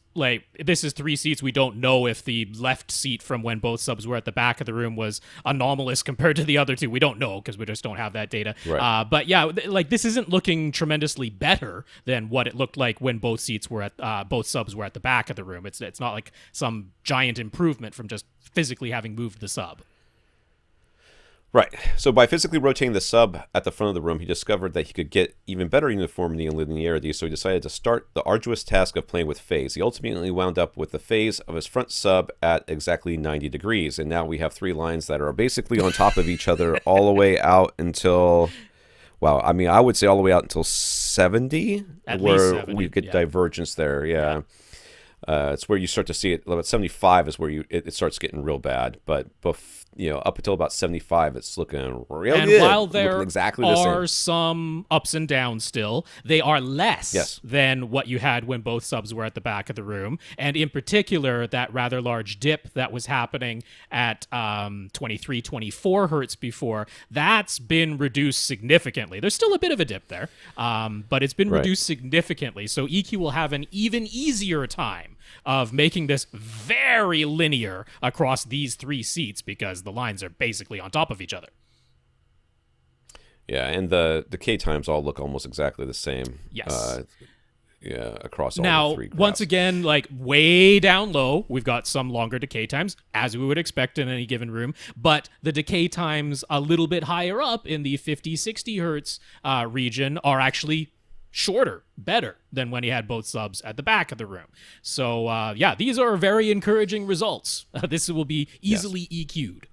this is 3 seats. We don't know if the left seat from when both subs were at the back of the room was anomalous compared to the other 2. We don't know because we just don't have that data. Right. But yeah, this isn't looking tremendously better than what it looked like when both seats were at both subs were at the back of the room. It's not like some giant improvement from just physically having moved the sub. Right. So by physically rotating the sub at the front of the room, he discovered that he could get even better uniformity and linearity, so he decided to start the arduous task of playing with phase. He ultimately wound up with the phase of his front sub at exactly 90 degrees, and now we have 3 lines that are basically on top of each other all the way out until... Well, I mean, I would say all the way out until 70, at where least 70, we get divergence there, it's where you start to see it. About 75 is where it starts getting real bad, but up until about 75, it's looking real and good. And while there exactly are some ups and downs still, they are less than what you had when both subs were at the back of the room. And in particular, that rather large dip that was happening at 23, 24 hertz before, that's been reduced significantly. There's still a bit of a dip there, but it's been reduced significantly. So EQ will have an even easier time of making this very linear across these 3 seats because the lines are basically on top of each other. Yeah, and the K times all look almost exactly the same. Yes. across all now, the three graphs. once again, like way down low, we've got some longer decay times, as we would expect in any given room, but the decay times a little bit higher up in the 50, 60 hertz region are actually shorter, better than when he had both subs at the back of the room. So, these are very encouraging results. This will be easily EQ'd.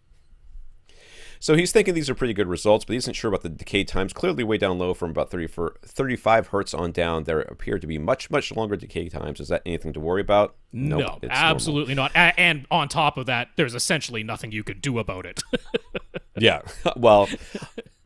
So he's thinking these are pretty good results, but he isn't sure about the decay times. Clearly way down low from about 35 hertz on down. There appear to be much, much longer decay times. Is that anything to worry about? No, nope, absolutely not. And on top of that, there's essentially nothing you could do about it. Yeah, well,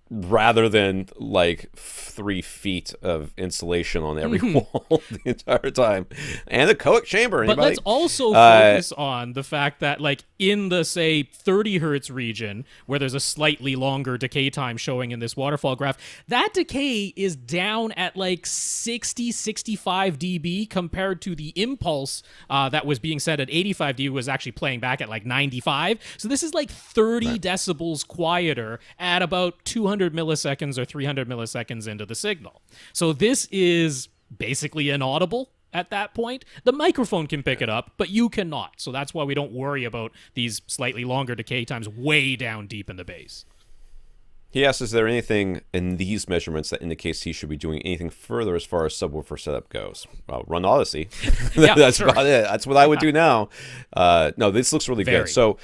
rather than like 3 feet of insulation on every wall the entire time, and a coax chamber. But let's also focus on the fact that, like, in the, say, 30 hertz region, where there's a slightly longer decay time showing in this waterfall graph, that decay is down at like 60, 65 dB compared to the impulse that was being set at 85 dB was actually playing back at like 95. So this is like 30 decibels quieter at about 200 milliseconds or 300 milliseconds into the signal. So this is basically inaudible at that point. The microphone can pick it up, but you cannot. So that's why we don't worry about these slightly longer decay times way down deep in the bass. He asks, is there anything in these measurements that indicates he should be doing anything further as far as subwoofer setup goes? Well, run Odyssey. That's about it. That's what I would do now. No, this looks really good. So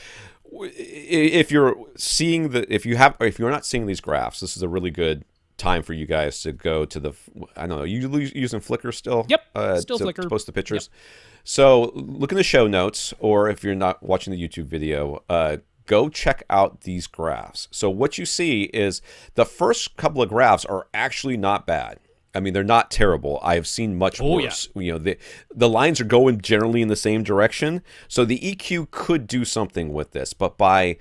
if you're seeing if you're not seeing these graphs, this is a really good time for you guys to go to the, I don't know, you using Flickr still? Yep, still Flickr. To post the pictures. Yep. So look in the show notes, or if you're not watching the YouTube video, go check out these graphs. So what you see is the first couple of graphs are actually not bad. I mean, they're not terrible. I've seen much worse. Yeah. You know, the lines are going generally in the same direction. So the EQ could do something with this, but by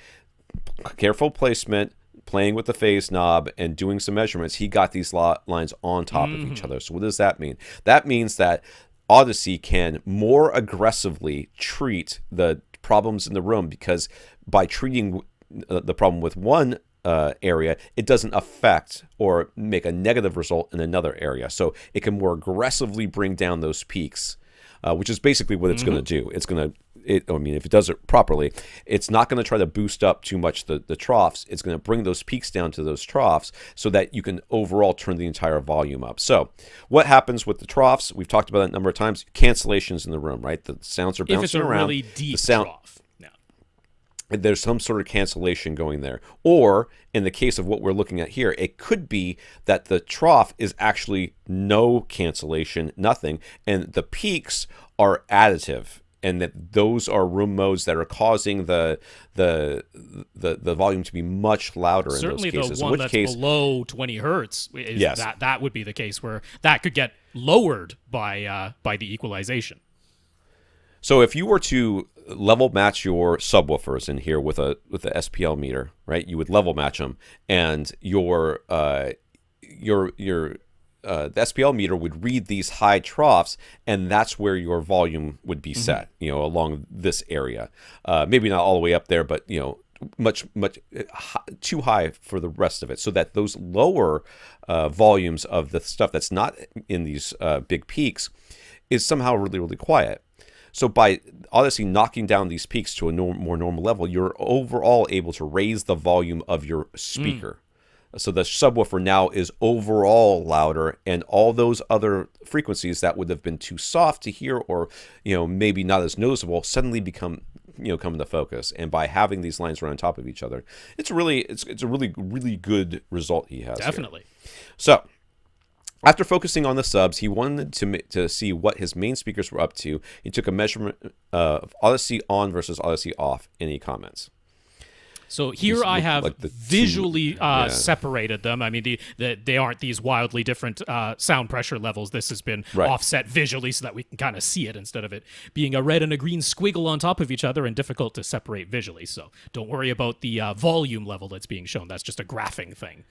careful placement, playing with the phase knob, and doing some measurements, he got these lines on top of each other. So what does that mean? That means that Odyssey can more aggressively treat the problems in the room, because by treating the problem with one area, it doesn't affect or make a negative result in another area. So it can more aggressively bring down those peaks, which is basically what it's going to do. It's going to, I mean, if it does it properly, it's not going to try to boost up too much the troughs. It's going to bring those peaks down to those troughs so that you can overall turn the entire volume up. So what happens with the troughs? We've talked about that a number of times. Cancellations in the room, right? The sounds are bouncing around. If it's a really deep trough. Yeah. There's some sort of cancellation going there. Or in the case of what we're looking at here, it could be that the trough is actually no cancellation, nothing, and the peaks are additive, and that those are room modes that are causing the volume to be much louder. Certainly in those cases. The one that's below 20 hertz, that would be the case where that could get lowered by the equalization. So if you were to level match your subwoofers in here with the SPL meter, right? You would level match them, and the SPL meter would read these high troughs, and that's where your volume would be set, along this area. Maybe not all the way up there, but, much too high for the rest of it, so that those lower volumes of the stuff that's not in these big peaks is somehow really, really quiet. So by Odyssey knocking down these peaks to a more normal level, you're overall able to raise the volume of your speaker. So the subwoofer now is overall louder, and all those other frequencies that would have been too soft to hear, or maybe not as noticeable, suddenly come into focus. And by having these lines run on top of each other, it's a really good result he has. Definitely. Here. So after focusing on the subs, he wanted to see what his main speakers were up to. He took a measurement of Odyssey on versus Odyssey off. Any comments? So here I have visually separated them. I mean, they aren't these wildly different sound pressure levels. This has been offset visually so that we can kind of see it instead of it being a red and a green squiggle on top of each other and difficult to separate visually. So don't worry about the volume level that's being shown. That's just a graphing thing.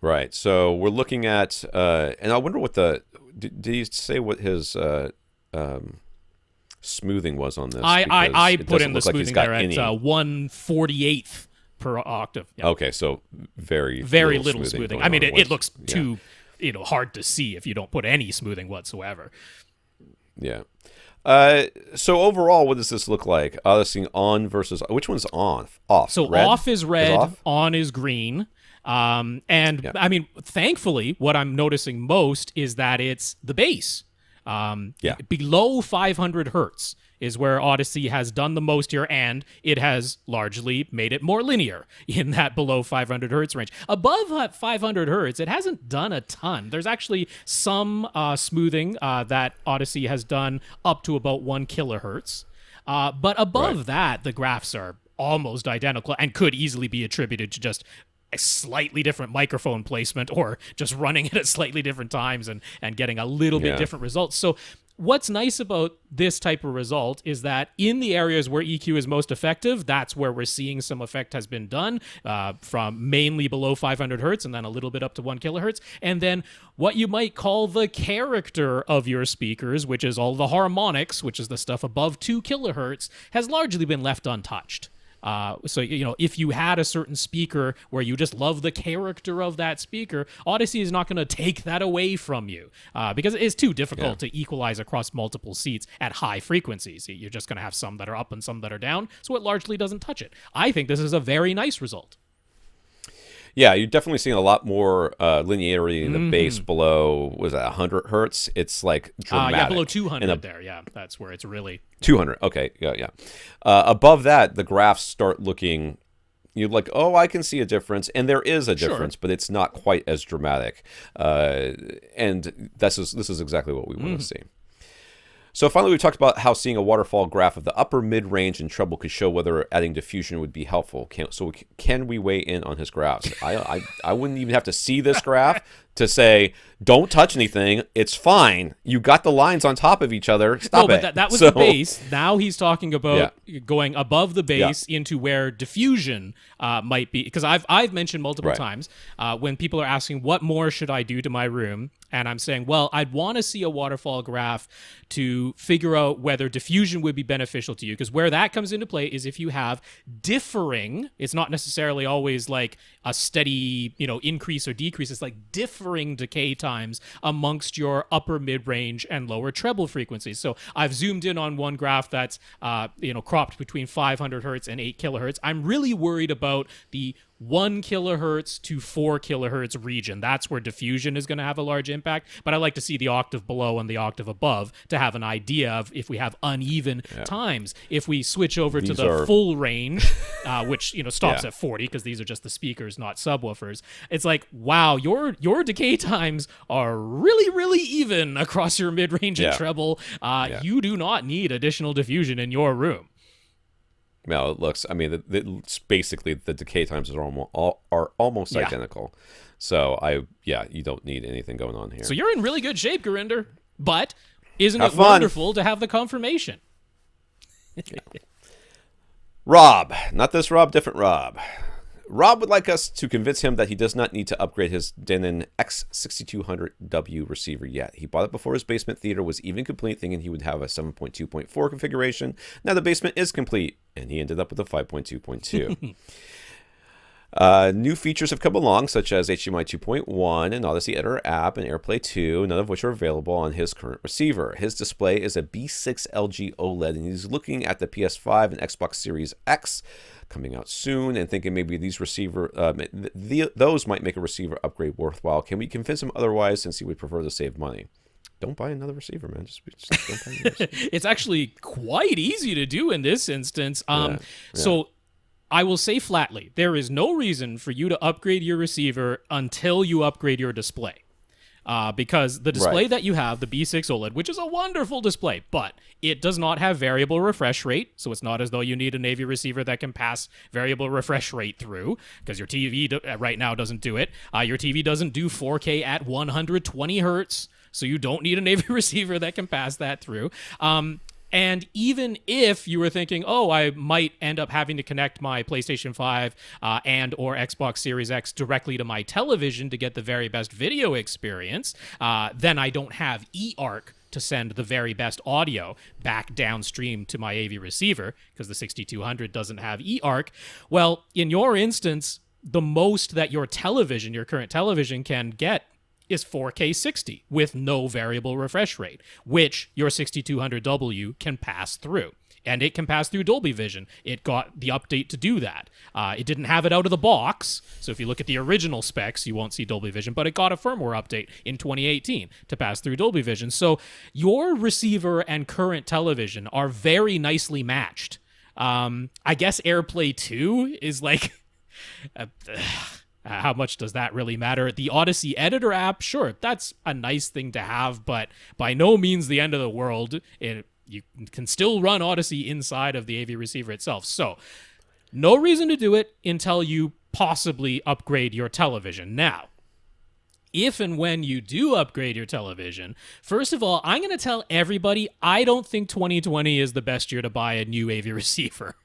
Right. So we're looking at, and I wonder what did he say what his smoothing was on this? I put in the smoothing there at 1/48th per octave. Yeah. Okay, so very little smoothing. I mean, it looks too hard to see if you don't put any smoothing whatsoever. Yeah. So overall, what does this look like? Seeing on versus which one's on? Off. So red? Off is red, off? On is green. And I mean, thankfully, what I'm noticing most is that it's the bass. Below 500 hertz is where Odyssey has done the most here, and it has largely made it more linear in that below 500 hertz range. Above 500 hertz, it hasn't done a ton. There's actually some smoothing that Odyssey has done up to about 1 kilohertz. But above that, the graphs are almost identical and could easily be attributed to just a slightly different microphone placement or just running it at slightly different times and getting a little bit different results. So what's nice about this type of result is that in the areas where EQ is most effective, that's where we're seeing some effect has been done from mainly below 500 hertz and then a little bit up to 1 kilohertz. And then what you might call the character of your speakers, which is all the harmonics, which is the stuff above 2 kilohertz, has largely been left untouched. So, if you had a certain speaker where you just love the character of that speaker, Odyssey is not going to take that away from you because it is too difficult to equalize across multiple seats at high frequencies. You're just going to have some that are up and some that are down, so it largely doesn't touch it. I think this is a very nice result. Yeah, you're definitely seeing a lot more linearity in the bass below, was that 100 hertz? It's like dramatic. Below 200 there, that's where it's really... 200, okay, yeah. Above that, the graphs start looking... You're like, oh, I can see a difference, and there is a difference, but it's not quite as dramatic. And this is exactly what we want to see. So finally, we talked about how seeing a waterfall graph of the upper mid-range and treble could show whether adding diffusion would be helpful. Can we weigh in on his graphs? I wouldn't even have to see this graph to say, don't touch anything. It's fine. You got the lines on top of each other. Stop it. But that was the base. Now he's talking about going above the base into where diffusion might be. Because I've mentioned multiple times when people are asking, what more should I do to my room? And I'm saying, well, I'd want to see a waterfall graph to figure out whether diffusion would be beneficial to you. Because where that comes into play is if you have differing, it's not necessarily always like a steady, increase or decrease. It's like differing decay times amongst your upper mid-range and lower treble frequencies. So I've zoomed in on one graph that's, cropped between 500 hertz and 8 kilohertz. I'm really worried about the 1 kilohertz to 4 kilohertz region. That's where diffusion is going to have a large impact. But I like to see the octave below and the octave above to have an idea of if we have uneven times. If we switch over to the full range, which stops at 40 because these are just the speakers, not subwoofers. It's like, wow, your decay times are really, really even across your mid-range and treble. You do not need additional diffusion in your room. No, it looks. I mean, it's basically the decay times are almost identical. So you don't need anything going on here. So you're in really good shape, Gurinder. But isn't it wonderful to have the confirmation? Rob, not this Rob, different Rob. Rob would like us to convince him that he does not need to upgrade his Denon X6200W receiver yet. He bought it before his basement theater was even complete, thinking he would have a 7.2.4 configuration. Now the basement is complete, and he ended up with a 5.2.2. New features have come along, such as HDMI 2.1, an Odyssey Editor app, and AirPlay 2, none of which are available on his current receiver. His display is a B6 LG OLED, and he's looking at the PS5 and Xbox Series X coming out soon and thinking maybe these those might make a receiver upgrade worthwhile. Can we convince him otherwise, since he would prefer to save money? Don't buy another receiver, man. Just don't buy another receiver. It's actually quite easy to do in this instance. So I will say flatly, there is no reason for you to upgrade your receiver until you upgrade your display. Because the display that you have, the B6 OLED, which is a wonderful display, but it does not have variable refresh rate, so it's not as though you need an AV receiver that can pass variable refresh rate through, because your TV right now doesn't do it. Your TV doesn't do 4K at 120 hertz, so you don't need an AV receiver that can pass that through. And even if you were thinking, oh, I might end up having to connect my PlayStation 5 and or Xbox Series X directly to my television to get the very best video experience, then I don't have eARC to send the very best audio back downstream to my AV receiver because the 6200 doesn't have eARC. Well, in your instance, the most that your current television can get is 4K 60 with no variable refresh rate, which your 6200W can pass through. And it can pass through Dolby Vision. It got the update to do that. It didn't have it out of the box, so if you look at the original specs, you won't see Dolby Vision, but it got a firmware update in 2018 to pass through Dolby Vision. So your receiver and current television are very nicely matched. I guess AirPlay 2 is like... how much does that really matter? The Odyssey Editor app, sure, that's a nice thing to have, but by no means the end of the world. You can still run Odyssey inside of the AV receiver itself. So, no reason to do it until you possibly upgrade your television. Now, if and when you do upgrade your television, first of all, I'm going to tell everybody I don't think 2020 is the best year to buy a new AV receiver.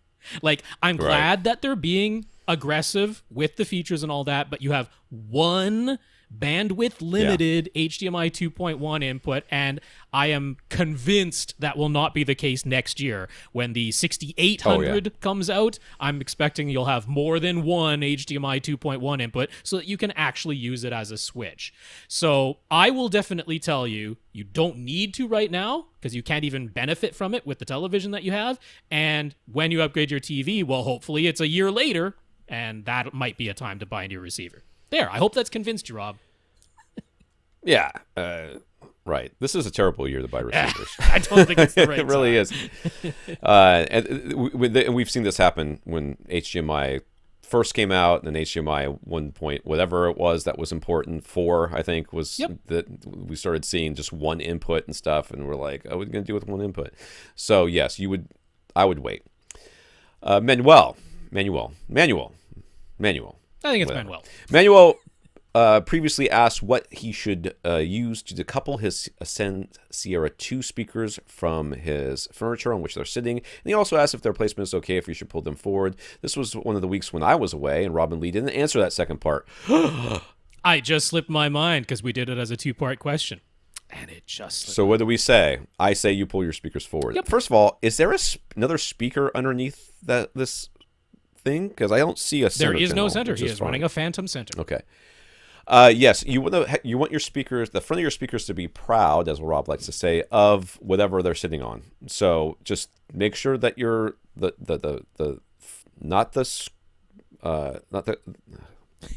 Like, I'm glad that they're being aggressive with the features and all that, but you have one bandwidth limited HDMI 2.1 input, and I am convinced that will not be the case next year when the 6800 comes out. I'm expecting you'll have more than one HDMI 2.1 input so that you can actually use it as a switch. So I will definitely tell you, you don't need to right now because you can't even benefit from it with the television that you have. And when you upgrade your TV, well, hopefully it's a year later, and that might be a time to buy a new receiver. There, I hope that's convinced you, Rob. Yeah, right. This is a terrible year to buy receivers. I don't think it's the right It really time. is. And we've seen this happen when HDMI first came out, and then HDMI 1 point, whatever it was that was important, 4, I think, was that we started seeing just one input and stuff, and we're like, oh, we're going to do it with one input. So, yes, I would wait. Manuel. I think it's whatever. Manuel. Manuel previously asked what he should use to decouple his Ascend Sierra 2 speakers from his furniture on which they're sitting. And he also asked if their placement is okay, if he should pull them forward. This was one of the weeks when I was away, and Robin Lee didn't answer that second part. I just slipped my mind because we did it as a 2-part question. And it just slipped. So what do we say? I say you pull your speakers forward. Yep. First of all, is there another speaker underneath this thing? Because I don't see a center. There is panel, no center. He is fine. running a phantom center. Okay. Yes, you want your speakers, the front of your speakers, to be proud, as Rob likes to say, of whatever they're sitting on. So just make sure that you're not the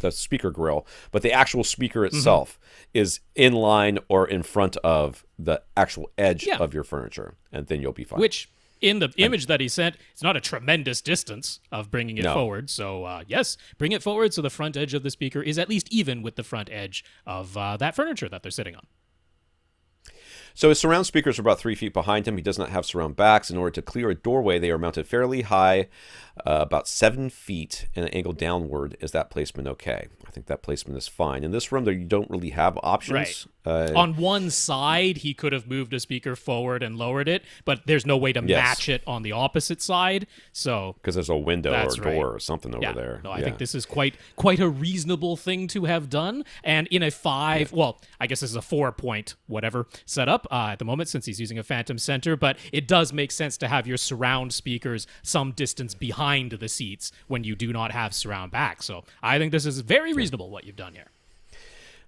speaker grill, but the actual speaker itself is in line or in front of the actual edge of your furniture, and then you'll be fine. Which, in the image that he sent, it's not a tremendous distance of bringing it forward. So, yes, bring it forward so the front edge of the speaker is at least even with the front edge of that furniture that they're sitting on. So his surround speakers are about 3 feet behind him. He does not have surround backs. In order to clear a doorway, they are mounted fairly high, about 7 feet, and an angle downward. Is that placement okay? I think that placement is fine. In this room, you don't really have options. Right. On one side, he could have moved a speaker forward and lowered it, but there's no way to match it on the opposite side. So because there's a window or door or something over there. No, I think this is quite a reasonable thing to have done. And in a 5, well, I guess this is a 4-point whatever setup at the moment since he's using a phantom center, but it does make sense to have your surround speakers some distance behind the seats when you do not have surround back. So I think this is very reasonable what you've done here.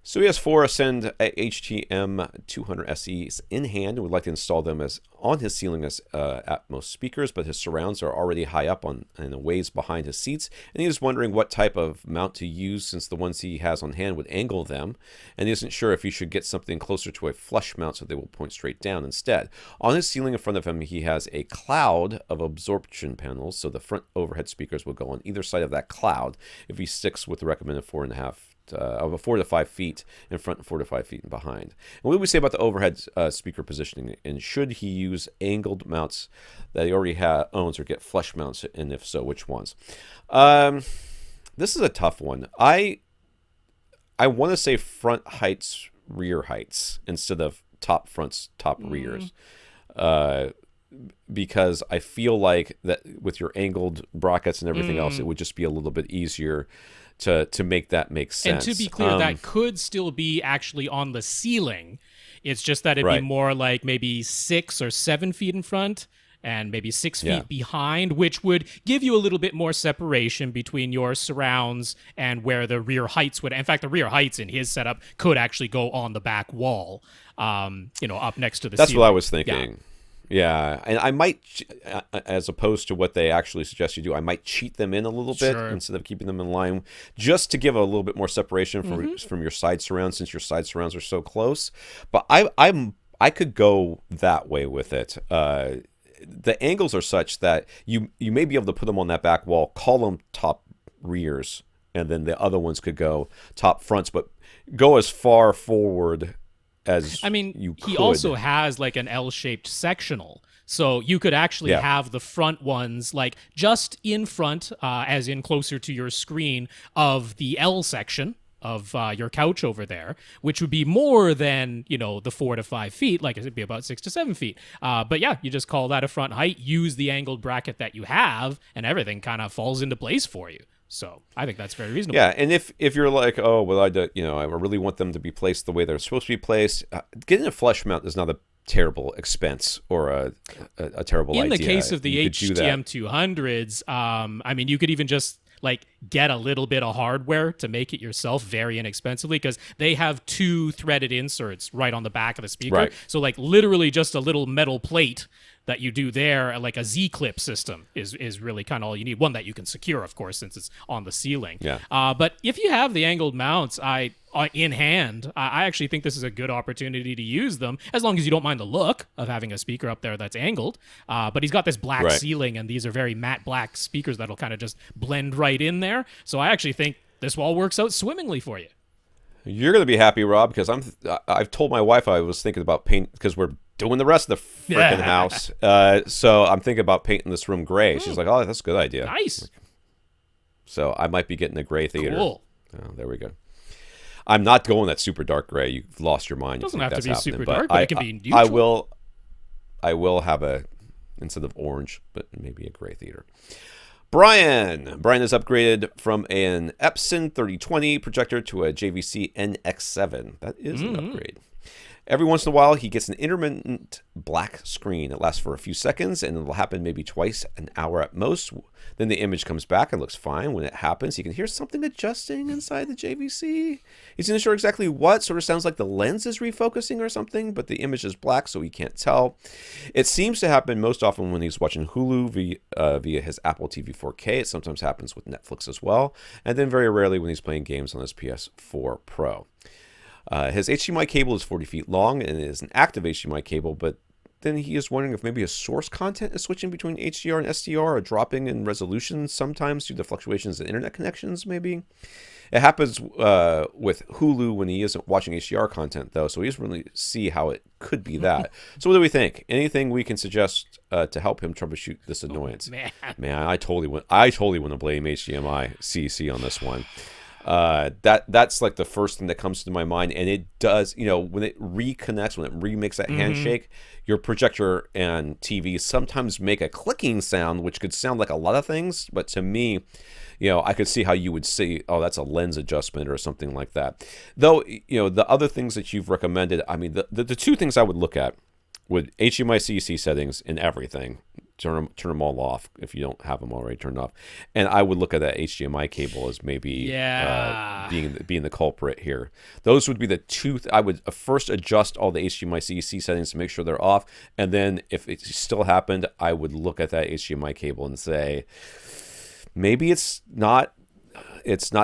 So he has 4 Ascend HTM200 SEs in hand and would like to install them as on his ceiling as Atmos speakers, but his surrounds are already high up and a ways behind his seats, and he is wondering what type of mount to use since the ones he has on hand would angle them, and he isn't sure if he should get something closer to a flush mount so they will point straight down instead. On his ceiling in front of him, he has a cloud of absorption panels, so the front overhead speakers will go on either side of that cloud if he sticks with the recommended 4.5 of 4 to 5 feet in front and 4 to 5 feet behind. And what do we say about the overhead speaker positioning? And should he use angled mounts that he already owns or get flush mounts? And if so, which ones? This is a tough one. I want to say front heights, rear heights instead of top fronts, top rears. Because I feel like that with your angled brackets and everything else, it would just be a little bit easier to make that make sense. And to be clear, that could still be actually on the ceiling. It's just that it'd be more like maybe 6 or 7 feet in front and maybe 6 feet Yeah. behind, which would give you a little bit more separation between your surrounds and where the rear heights would. In fact, the rear heights in his setup could actually go on the back wall, up next to the That's ceiling. what I was thinking. Yeah, and I might, as opposed to what they actually suggest you do, I might cheat them in a little bit instead of keeping them in line, just to give a little bit more separation from your side surrounds, since your side surrounds are so close. But I could go that way with it. The angles are such that you may be able to put them on that back wall, call them top rears, and then the other ones could go top fronts, but go as far forward as you could. He also has like an L-shaped sectional, so you could actually have the front ones like just in front, as in closer to your screen of the L section of your couch over there, which would be more than, the 4 to 5 feet. Like it'd be about 6 to 7 feet. But yeah, you just call that a front height, use the angled bracket that you have, and everything kind of falls into place for you. So I think that's very reasonable. Yeah, and if you're like, oh, well, I really want them to be placed the way they're supposed to be placed, getting a flush mount is not a terrible expense or a terrible idea. In the case of the HTM 200s, you could even just like get a little bit of hardware to make it yourself very inexpensively, because they have 2 threaded inserts right on the back of the speaker. Right. So like literally just a little metal plate that you do there, like a Z-clip system is really kind of all you need. One that you can secure, of course, since it's on the ceiling. Yeah. But if you have the angled mounts in hand, I actually think this is a good opportunity to use them, as long as you don't mind the look of having a speaker up there that's angled. But he's got this black ceiling, and these are very matte black speakers that'll kind of just blend right in there. So I actually think this all works out swimmingly for you. You're going to be happy, Rob, because I've told my wife I was thinking about paint, because we're doing the rest of the freaking house. So I'm thinking about painting this room gray. She's like, oh, that's a good idea. Nice. So I might be getting a gray theater. Cool. Oh, there we go. I'm not going that super dark gray. You've lost your mind. It doesn't have to be super dark, but it can be neutral. I will have instead of orange, but maybe a gray theater. Brian has upgraded from an Epson 3020 projector to a JVC NX7. That is an upgrade. Every once in a while, he gets an intermittent black screen. It lasts for a few seconds, and it'll happen maybe twice an hour at most. Then the image comes back and looks fine. When it happens, he can hear something adjusting inside the JVC. He's not sure exactly what. Sort of sounds like the lens is refocusing or something, but the image is black, so he can't tell. It seems to happen most often when he's watching Hulu via his Apple TV 4K. It sometimes happens with Netflix as well, and then very rarely when he's playing games on his PS4 Pro. His HDMI cable is 40 feet long, and it is an active HDMI cable, but then he is wondering if maybe his source content is switching between HDR and SDR or dropping in resolution sometimes due to fluctuations in internet connections, maybe. It happens with Hulu when he isn't watching HDR content, though, so he doesn't really see how it could be that. So what do we think? Anything we can suggest to help him troubleshoot this annoyance? Man, I totally want to blame HDMI CC on this one. That's like the first thing that comes to my mind, and it does, when it reconnects, when it remakes that handshake, your projector and TV sometimes make a clicking sound, which could sound like a lot of things, but to me, I could see how you would say, oh, that's a lens adjustment or something like that. Though, the other things that you've recommended, the 2 things I would look at would HDMI CC settings in everything. Turn them all off if you don't have them already turned off, and I would look at that HDMI cable as maybe being the culprit here. Those would be the 2. I would first adjust all the HDMI CC settings to make sure they're off, and then if it still happened, I would look at that HDMI cable and say, maybe it's not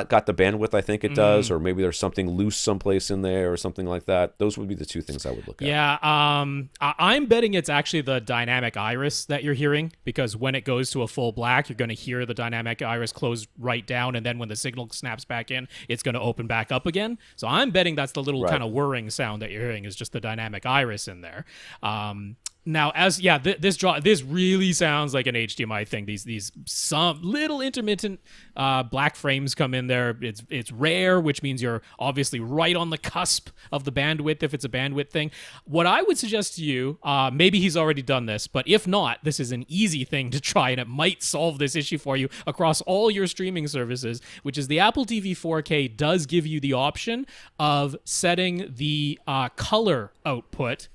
got the bandwidth I think it does, or maybe there's something loose someplace in there or something like that. Those would be the 2 things I would look at. Yeah, I'm betting it's actually the dynamic iris that you're hearing, because when it goes to a full black, you're going to hear the dynamic iris close right down, and then when the signal snaps back in, it's going to open back up again. So I'm betting that's the little kind of whirring sound that you're hearing is just the dynamic iris in there. Now, this really sounds like an HDMI thing. These some little intermittent black frames come in there. It's rare, which means you're obviously right on the cusp of the bandwidth if it's a bandwidth thing. What I would suggest to you, maybe he's already done this, but if not, this is an easy thing to try, and it might solve this issue for you across all your streaming services, which is the Apple TV 4K does give you the option of setting the color output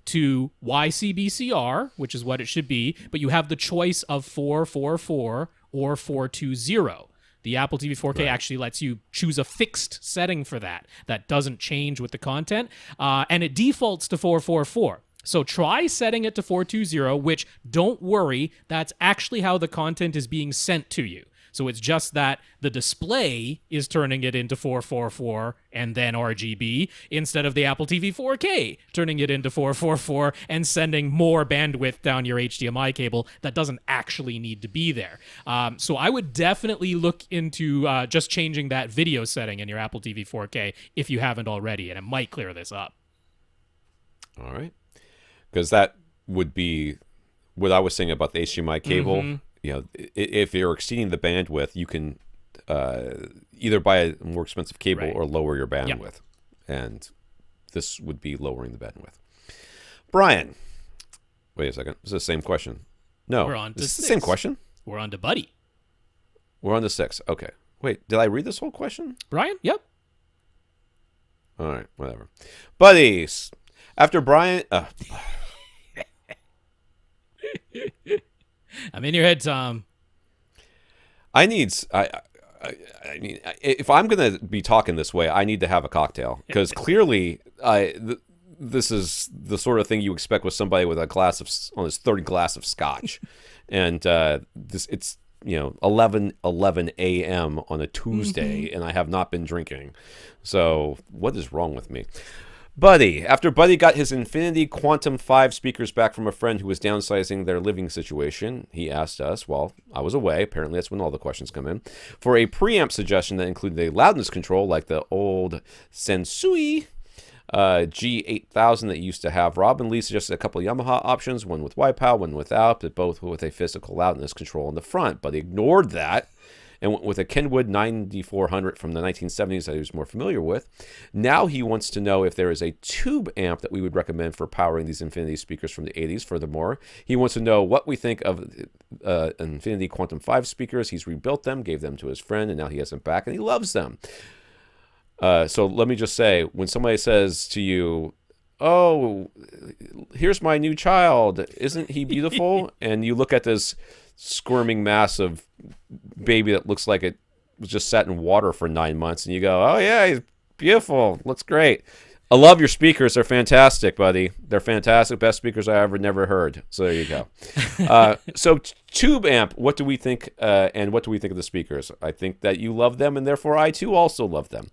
to YCBCR, which is what it should be, but you have the choice of 444 or 420. The Apple TV 4K actually lets you choose a fixed setting for that. That doesn't change with the content, and it defaults to 444. So try setting it to 420, which, don't worry, that's actually how the content is being sent to you. So it's just that the display is turning it into 444 and then RGB, instead of the Apple TV 4K turning it into 444 and sending more bandwidth down your HDMI cable that doesn't actually need to be there. So I would definitely look into just changing that video setting in your Apple TV 4K if you haven't already, and it might clear this up. All right. Because that would be what I was saying about the HDMI cable. Mm-hmm. You know, if you're exceeding the bandwidth, you can either buy a more expensive cable or lower your bandwidth. And this would be lowering the bandwidth. Brian, wait a second. This is the same question. No, We're on to this is the 6. same question. We're on to Buddy. We're on to 6. Okay. Wait, did I read this whole question? Brian? Yep. All right, whatever. Buddies, after Brian... I'm in your head, Tom. I mean, if I'm going to be talking this way, I need to have a cocktail, because clearly, this is the sort of thing you expect with somebody with on his third glass of scotch, and it's 11 a.m. on a Tuesday, and I have not been drinking. So what is wrong with me? Buddy, after Buddy got his Infinity Quantum 5 speakers back from a friend who was downsizing their living situation, he asked us, while I was away, apparently that's when all the questions come in, for a preamp suggestion that included a loudness control like the old Sensui G8000 that you used to have. Rob and Lee suggested a couple of Yamaha options, one with Wipeout, one without, but both with a physical loudness control in the front. But he ignored that and went with a Kenwood 9400 from the 1970s that he was more familiar with. Now he wants to know if there is a tube amp that we would recommend for powering these Infinity speakers from the 80s. Furthermore, he wants to know what we think of Infinity Quantum 5 speakers. He's rebuilt them, gave them to his friend, and now he has them back, and he loves them. So let me just say, when somebody says to you, "Oh, here's my new child, isn't he beautiful?" and you look at this squirming mass of baby that looks like it was just sat in water for 9 months, and you go, "Oh yeah, he's beautiful, looks great." I love your speakers. They're fantastic, buddy. They're fantastic. Best speakers I never heard. So there you go. So tube amp, what do we think, and what do we think of the speakers? I think that you love them, and therefore I too also love them.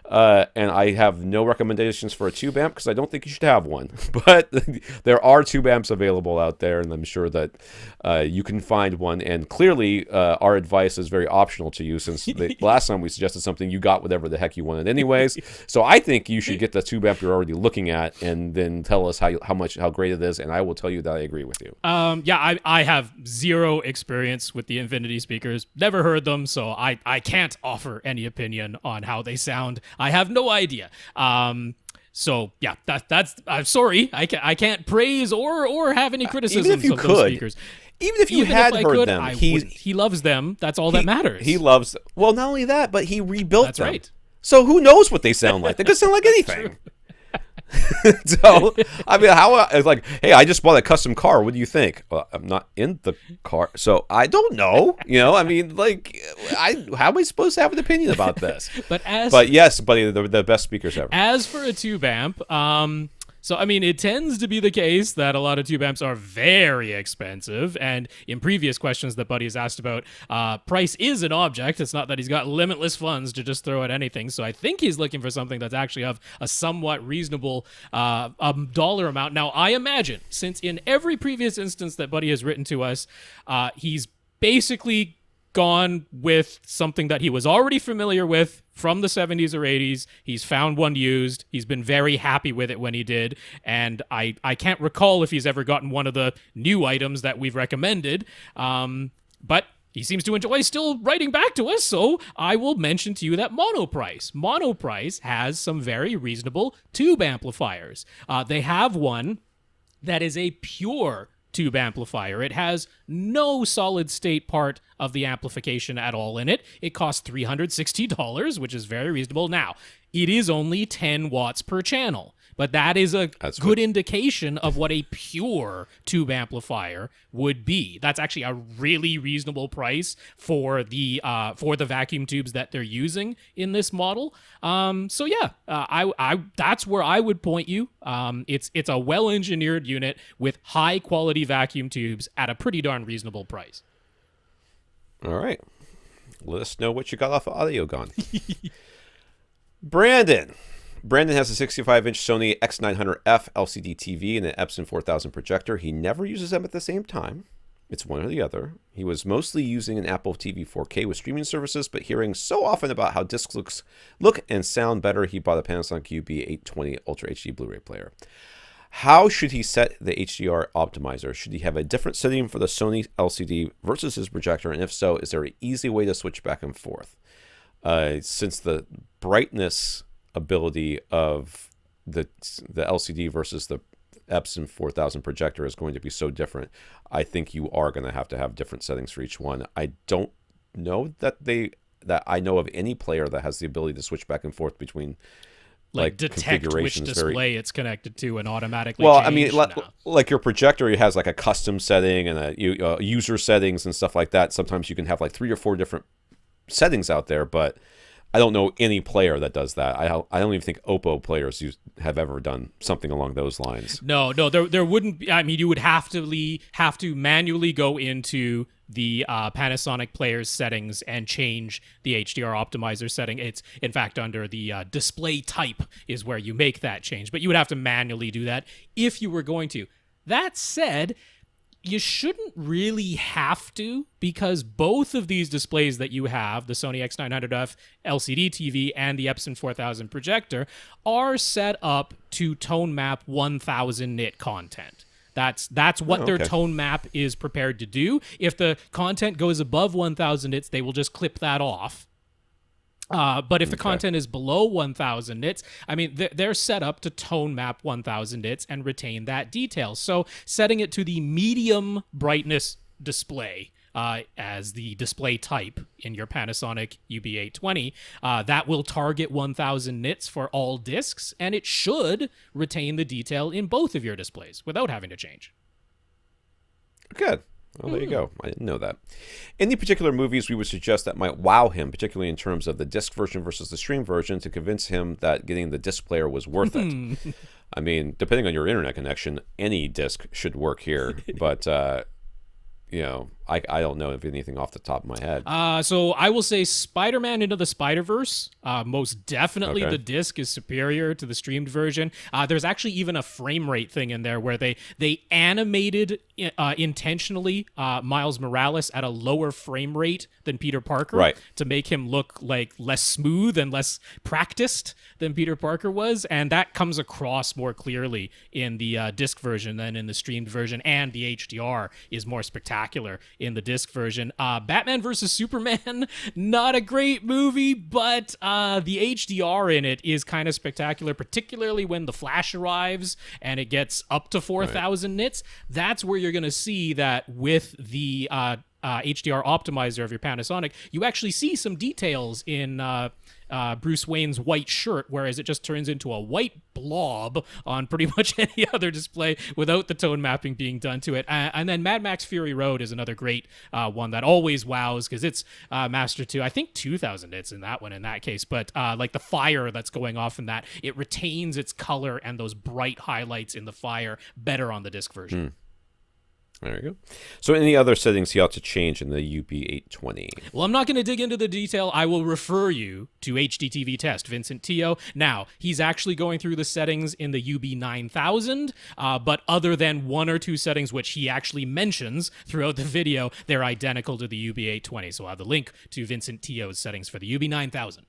And I have no recommendations for a tube amp because I don't think you should have one. But there are tube amps available out there, and I'm sure that you can find one. And clearly, our advice is very optional to you, since the last time we suggested something, you got whatever the heck you wanted anyways. So I think you should get the tube amp you're already looking at, and then tell us how great it is, and I will tell you that I agree with you. I have zero experience with the Infinity speakers. Never heard them, so I can't offer any opinion on how they sound. I have no idea. So yeah, that's. I'm sorry, I can't praise or have any criticisms of those speakers. Even if you had heard them, he loves them. That's all that matters. He loves. Well, not only that, but he rebuilt them. That's right. So who knows what they sound like? They could sound like anything. So, I mean, it's like, hey, I just bought a custom car. What do you think? Well, I'm not in the car, so I don't know. I mean, like, how am I supposed to have an opinion about this? But yes, buddy, the best speakers ever. As for a tube amp, so, I mean, it tends to be the case that a lot of tube amps are very expensive, and in previous questions that Buddy has asked about, price is an object. It's not that he's got limitless funds to just throw at anything, so I think he's looking for something that's actually of a somewhat reasonable dollar amount. Now, I imagine, since in every previous instance that Buddy has written to us, he's basically gone with something that he was already familiar with from the 70s or 80s. He's found one used. He's been very happy with it when he did. And I can't recall if he's ever gotten one of the new items that we've recommended. But he seems to enjoy still writing back to us, so I will mention to you that Monoprice. Monoprice has some very reasonable tube amplifiers. They have one that is a pure tube amplifier. It has no solid state part of the amplification at all in it. It costs $360, which is very reasonable. Now, it is only 10 watts per channel, But that is a That's good indication of what a pure tube amplifier would be. That's actually a really reasonable price for the vacuum tubes that they're using in this model. So yeah, I that's where I would point you. It's a well-engineered unit with high-quality vacuum tubes at a pretty darn reasonable price. All right. Let us know what you got off of AudioGone. Brandon has a 65-inch Sony X900F LCD TV and an Epson 4000 projector. He never uses them at the same time. It's one or the other. He was mostly using an Apple TV 4K with streaming services, but hearing so often about how discs look and sound better, he bought a Panasonic UB820 Ultra HD Blu-ray player. How should he set the HDR Optimizer? Should he have a different setting for the Sony LCD versus his projector? And if so, is there an easy way to switch back and forth? Since the brightness ability of the LCD versus the Epson 4000 projector is going to be so different, I think you are going to have different settings for each one. I don't know that I know of any player that has the ability to switch back and forth between like detect which display it's connected to and automatically well, change. I mean, like your projector, it has like a custom setting and a user settings and stuff like that. Sometimes you can have like 3 or 4 different settings out there, but I don't know any player that does that. I don't even think Oppo players have ever done something along those lines. No, there wouldn't be. I mean, you would have to manually go into the Panasonic player's settings and change the HDR Optimizer setting. It's, in fact, under the display type is where you make that change. But you would have to manually do that if you were going to. That said, you shouldn't really have to, because both of these displays that you have, the Sony X900F LCD TV and the Epson 4000 projector, are set up to tone map 1000 nit content. That's what their tone map is prepared to do. If the content goes above 1000 nits, they will just clip that off. But if the content is below 1000 nits, I mean, they're set up to tone map 1000 nits and retain that detail. So setting it to the medium brightness display as the display type in your Panasonic UB820, that will target 1000 nits for all discs, and it should retain the detail in both of your displays without having to change. Good. Well, there you go. I didn't know that. Any particular movies we would suggest that might wow him, particularly in terms of the disc version versus the stream version, to convince him that getting the disc player was worth it? I mean, depending on your internet connection, any disc should work here. But, I don't know of anything off the top of my head. So I will say Spider-Man Into the Spider-Verse. Most definitely the disc is superior to the streamed version. There's actually even a frame rate thing in there where they animated intentionally Miles Morales at a lower frame rate than Peter Parker to make him look like less smooth and less practiced than Peter Parker was. And that comes across more clearly in the disc version than in the streamed version. And the HDR is more spectacular in the disc version. Batman vs. Superman, not a great movie, but the HDR in it is kind of spectacular, particularly when the flash arrives and it gets up to 4000 nits. That's where you're going to see that with the HDR Optimizer of your Panasonic, you actually see some details in Bruce Wayne's white shirt, whereas it just turns into a white blob on pretty much any other display without the tone mapping being done to it. And then Mad Max Fury Road is another great one that always wows because it's mastered to, I think, 2000 nits in that one in that case. But like the fire that's going off in that, it retains its color and those bright highlights in the fire better on the disc version. There you go. So any other settings he ought to change in the UB820? Well, I'm not going to dig into the detail. I will refer you to HDTV Test, Vincent Tio. Now, he's actually going through the settings in the UB9000, but other than 1 or 2 settings, which he actually mentions throughout the video, they're identical to the UB820. So I'll have the link to Vincent Tio's settings for the UB9000.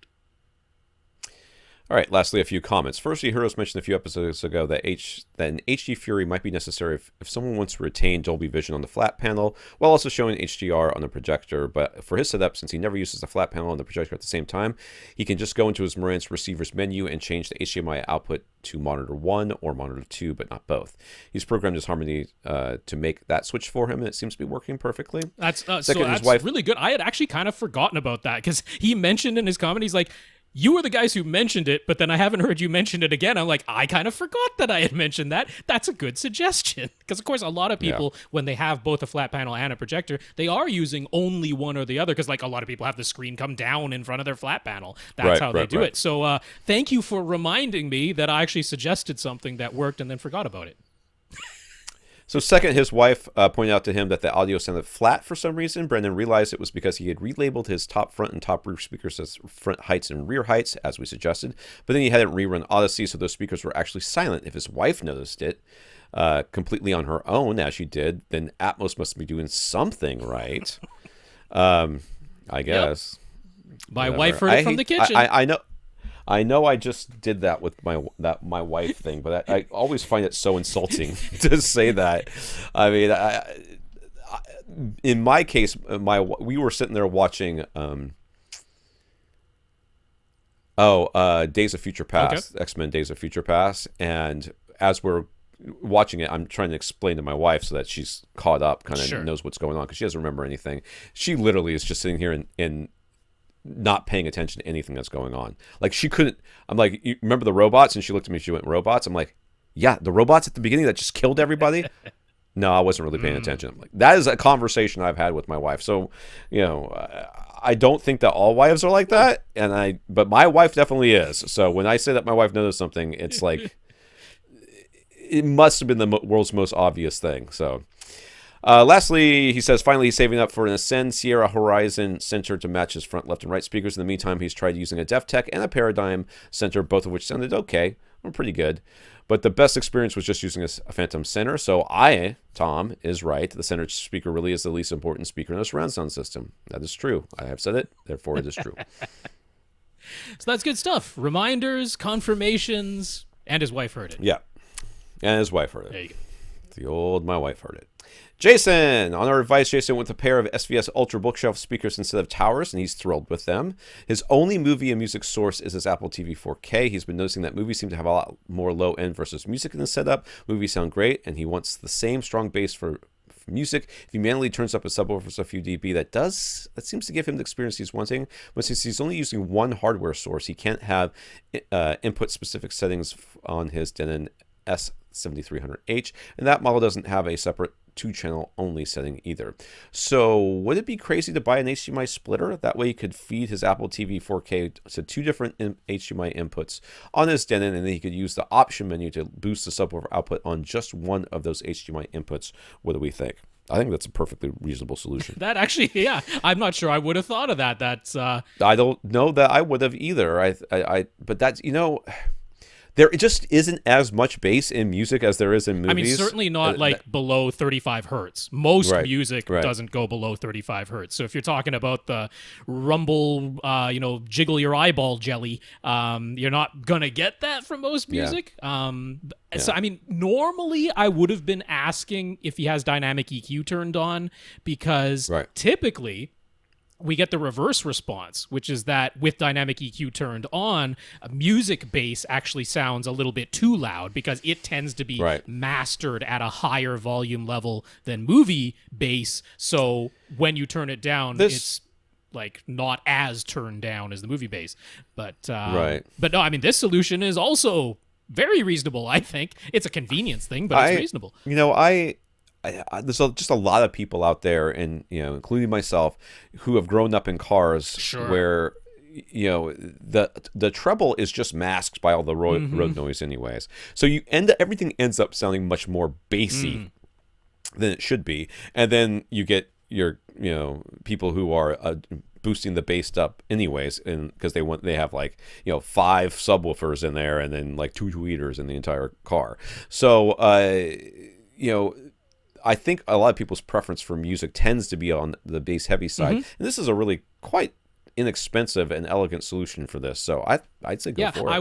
All right, lastly, a few comments. First, you heard us mention a few episodes ago that an HD Fury might be necessary if someone wants to retain Dolby Vision on the flat panel while also showing HDR on the projector. But for his setup, since he never uses the flat panel and the projector at the same time, he can just go into his Marantz receiver's menu and change the HDMI output to monitor 1 or monitor 2, but not both. He's programmed his Harmony to make that switch for him, and it seems to be working perfectly. That's really good. I had actually kind of forgotten about that because he mentioned in his comment, he's like, you were the guys who mentioned it, but then I haven't heard you mention it again. I'm like, I kind of forgot that I had mentioned that. That's a good suggestion. Because, of course, a lot of people, when they have both a flat panel and a projector, they are using only one or the other, because, like, a lot of people have the screen come down in front of their flat panel. That's how they do it. So thank you for reminding me that I actually suggested something that worked and then forgot about it. So second, his wife pointed out to him that the audio sounded flat for some reason. Brendan realized it was because he had relabeled his top front and top rear speakers as front heights and rear heights, as we suggested. But then he hadn't rerun Odyssey, so those speakers were actually silent. If his wife noticed it completely on her own, as she did, then Atmos must be doing something right. I guess. Yep. My wife heard it from the kitchen. I know I just did that with my wife thing, but I always find it so insulting to say that. I mean, in my case, we were sitting there watching Days of Future Past, X-Men Days of Future Past, and as we're watching it, I'm trying to explain to my wife so that she's caught up, kind of knows what's going on, because she doesn't remember anything. She literally is just sitting here and not paying attention to anything that's going on. Like, she couldn't. I'm like, you remember the robots? And she looked at me, she went, robots? I'm like, yeah, the robots at the beginning that just killed everybody. No, I wasn't really paying attention. I'm like, that is a conversation I've had with my wife. So, I don't think that all wives are like that, but my wife definitely is. So when I say that my wife knows something, it's like it must have been the world's most obvious thing. So lastly, he says finally he's saving up for an Ascend Sierra Horizon center to match his front left and right speakers. In the meantime, he's tried using a DefTech and a Paradigm center, both of which sounded okay, pretty good. But the best experience was just using a Phantom center. So Tom is right. The center speaker really is the least important speaker in a surround sound system. That is true. I have said it, therefore it is true. So that's good stuff. Reminders, confirmations, and his wife heard it. Yeah. And his wife heard it. There you go. My wife heard it. Jason, on our advice, Jason went with a pair of SVS Ultra bookshelf speakers instead of towers, and he's thrilled with them. His only movie and music source is his Apple TV 4K. He's been noticing that movies seem to have a lot more low end versus music in the setup. Movies sound great, and he wants the same strong bass for music. If he manually turns up a subwoofer a few dB, that seems to give him the experience he's wanting. But since he's only using one hardware source, he can't have input specific settings on his Denon S7300H, and that model doesn't have a separate 2-channel only setting either. So would it be crazy to buy an HDMI splitter? That way he could feed his Apple TV 4K to 2 different HDMI inputs on his Denon, and then he could use the option menu to boost the subwoofer output on just one of those HDMI inputs. What do we think? I think that's a perfectly reasonable solution. That actually, yeah, I'm not sure I would have thought of that. That's I don't know that I would have either. But that's, there just isn't as much bass in music as there is in movies. I mean, certainly not below 35 hertz. Most music doesn't go below 35 hertz. So if you're talking about the rumble, jiggle your eyeball jelly, you're not going to get that from most music. So, I mean, normally I would have been asking if he has dynamic EQ turned on, because typically we get the reverse response, which is that with dynamic EQ turned on, music bass actually sounds a little bit too loud because it tends to be mastered at a higher volume level than movie bass. So when you turn it down, it's like not as turned down as the movie bass. But no, I mean, this solution is also very reasonable. I think it's a convenience thing, but it's reasonable. There's just a lot of people out there, and including myself, who have grown up in cars where the treble is just masked by all the road noise anyways. So everything ends up sounding much more bassy than it should be, and then you get your people who are boosting the bass up anyways, and because they have 5 subwoofers in there and then 2 tweeters in the entire car. So I think a lot of people's preference for music tends to be on the bass heavy side, and this is a really quite inexpensive and elegant solution for this. So I'd say go for it. I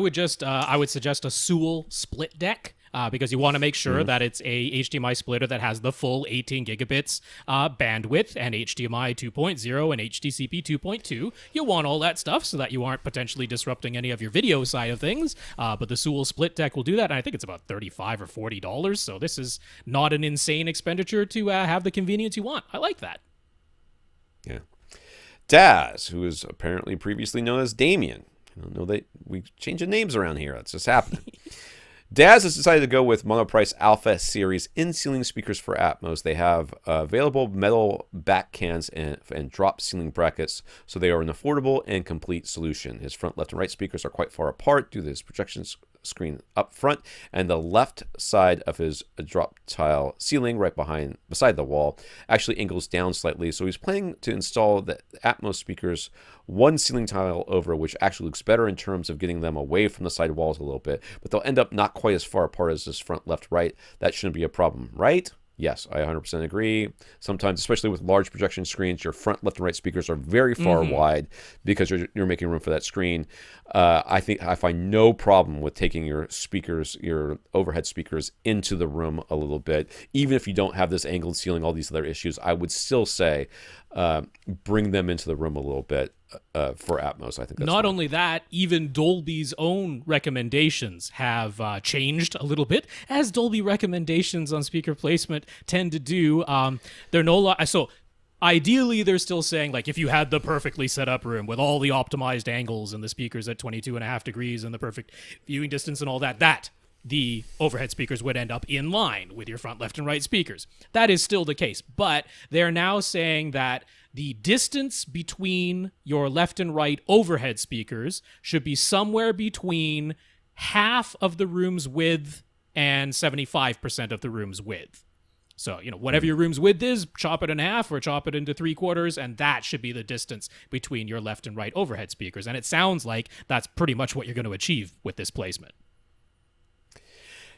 would suggest a Sewell split deck. Because you want to make sure that it's a HDMI splitter that has the full 18 gigabits bandwidth and HDMI 2.0 and HDCP 2.2. You want all that stuff so that you aren't potentially disrupting any of your video side of things. But the Sewell split deck will do that, and I think it's about $35 or $40. So this is not an insane expenditure to have the convenience you want. I like that. Yeah. Dazz, who is apparently previously known as Damien, I don't know that we changing names around here. That's just happening. Dazz has decided to go with Monoprice Alpha Series in-ceiling speakers for Atmos. They have available metal back cans and drop ceiling brackets, so they are an affordable and complete solution. His front left and right speakers are quite far apart due to his projection screen up front, and the left side of his drop tile ceiling right beside the wall actually angles down slightly, so he's planning to install the Atmos speakers one ceiling tile over, which actually looks better in terms of getting them away from the side walls a little bit, but they'll end up not quite as far apart as this front left right. That shouldn't be a problem, right? Yes, I 100% agree. Sometimes, especially with large projection screens, your front left and right speakers are very far wide because you're making room for that screen. I find no problem with taking your speakers, your overhead speakers, into the room a little bit. Even if you don't have this angled ceiling, all these other issues, I would still say bring them into the room a little bit for Atmos. I think that's not fine. only that, even Dolby's own recommendations have changed a little bit, as Dolby recommendations on speaker placement tend to do. They're no longer so. Ideally, they're still saying, like, if you had the perfectly set up room with all the optimized angles and the speakers at 22.5 degrees and the perfect viewing distance and all that the overhead speakers would end up in line with your front left and right speakers. That is still the case. But they're now saying that the distance between your left and right overhead speakers should be somewhere between half of the room's width and 75% of the room's width. So, whatever your room's width is, chop it in half or chop it into 3/4, and that should be the distance between your left and right overhead speakers. And it sounds like that's pretty much what you're going to achieve with this placement.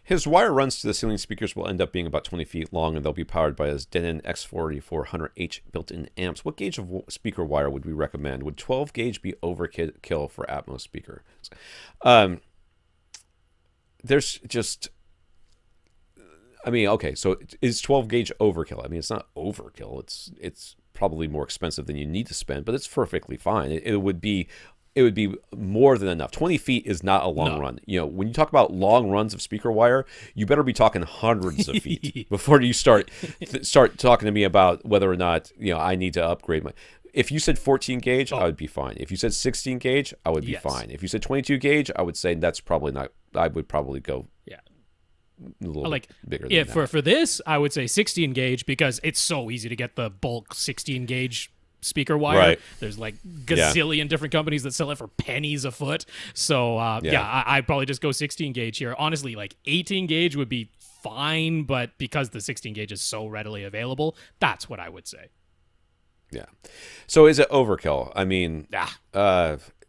His wire runs to the ceiling speakers will end up being about 20 feet long, and they'll be powered by his Denon X4400H built-in amps. What gauge of speaker wire would we recommend? Would 12 gauge be overkill for Atmos speakers? There's just... okay, so is 12 gauge overkill? It's not overkill. It's probably more expensive than you need to spend, but it's perfectly fine. It would be more than enough. 20 feet is not a long run. When you talk about long runs of speaker wire, you better be talking hundreds of feet before you start talking to me about whether or not I need to upgrade my. If you said 14 gauge, I would be fine. If you said 16 gauge, I would be fine. If you said 22 gauge, I would say that's probably not. I would probably go. Yeah. A little bit bigger than that. For this, I would say 16 gauge because it's so easy to get the bulk 16 gauge speaker wire. Right. There's like gazillion different companies that sell it for pennies a foot. So I'd probably just go 16 gauge here. Honestly, like 18 gauge would be fine, but because the 16 gauge is so readily available, that's what I would say. Yeah. So is it overkill?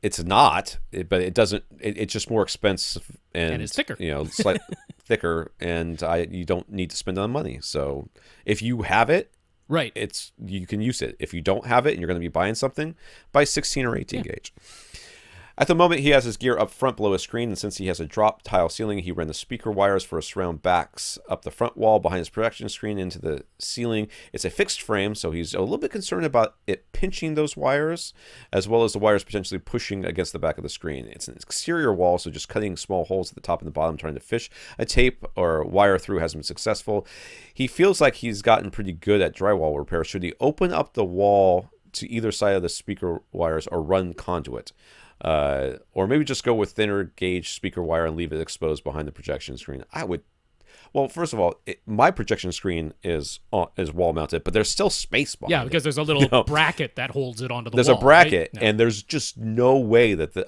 It's not, but it doesn't. It's just more expensive and it's thicker. Slightly thicker, and you don't need to spend on money. So if you have it, right, you can use it. If you don't have it and you're going to be buying something, buy 16 or 18 gauge. At the moment, he has his gear up front below his screen, and since he has a drop tile ceiling, he ran the speaker wires for a surround backs up the front wall behind his projection screen into the ceiling. It's a fixed frame, so he's a little bit concerned about it pinching those wires, as well as the wires potentially pushing against the back of the screen. It's an exterior wall, so just cutting small holes at the top and the bottom, trying to fish a tape or wire through hasn't been successful. He feels like he's gotten pretty good at drywall repair. Should he open up the wall to either side of the speaker wires or run conduit? Or maybe just go with thinner gauge speaker wire and leave it exposed behind the projection screen. Well, first of all, my projection screen is wall mounted, but there's still space behind it. Yeah, because there's a little bracket that holds it onto the wall. There's a bracket, right? and there's just no way that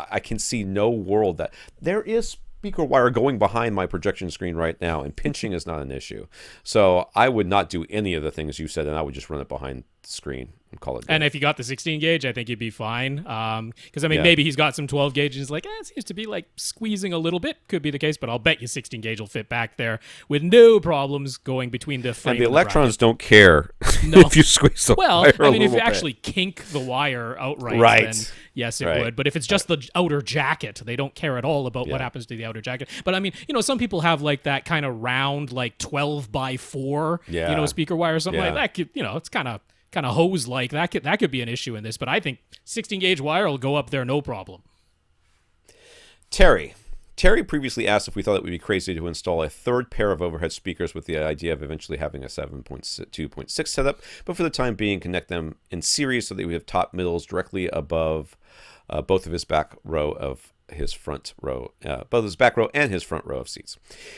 I can see no world that there is speaker wire going behind my projection screen right now, and pinching is not an issue. So I would not do any of the things you said, and I would just run it behind the screen and call it good. And if you got the 16 gauge, I think you'd be fine. Because maybe he's got some 12 gauge and he's like, it seems to be like squeezing a little bit. Could be the case, but I'll bet you 16 gauge will fit back there with no problems going between the frame and the electrons don't care if you squeeze the wire if you actually kink the wire outright, then yes, it would. But if it's just the outer jacket, they don't care at all about what happens to the outer jacket. But some people have like that kind of round, like 12 by 4, speaker wire or something like that. It's kind of hose like that could be an issue in this, but I think 16 gauge wire will go up there no problem. Terry previously asked if we thought it would be crazy to install a third pair of overhead speakers with the idea of eventually having a 7.2.6 setup, but for the time being connect them in series so that we have top middles directly above both of his back row of his front row, both his back row and his front row of seats.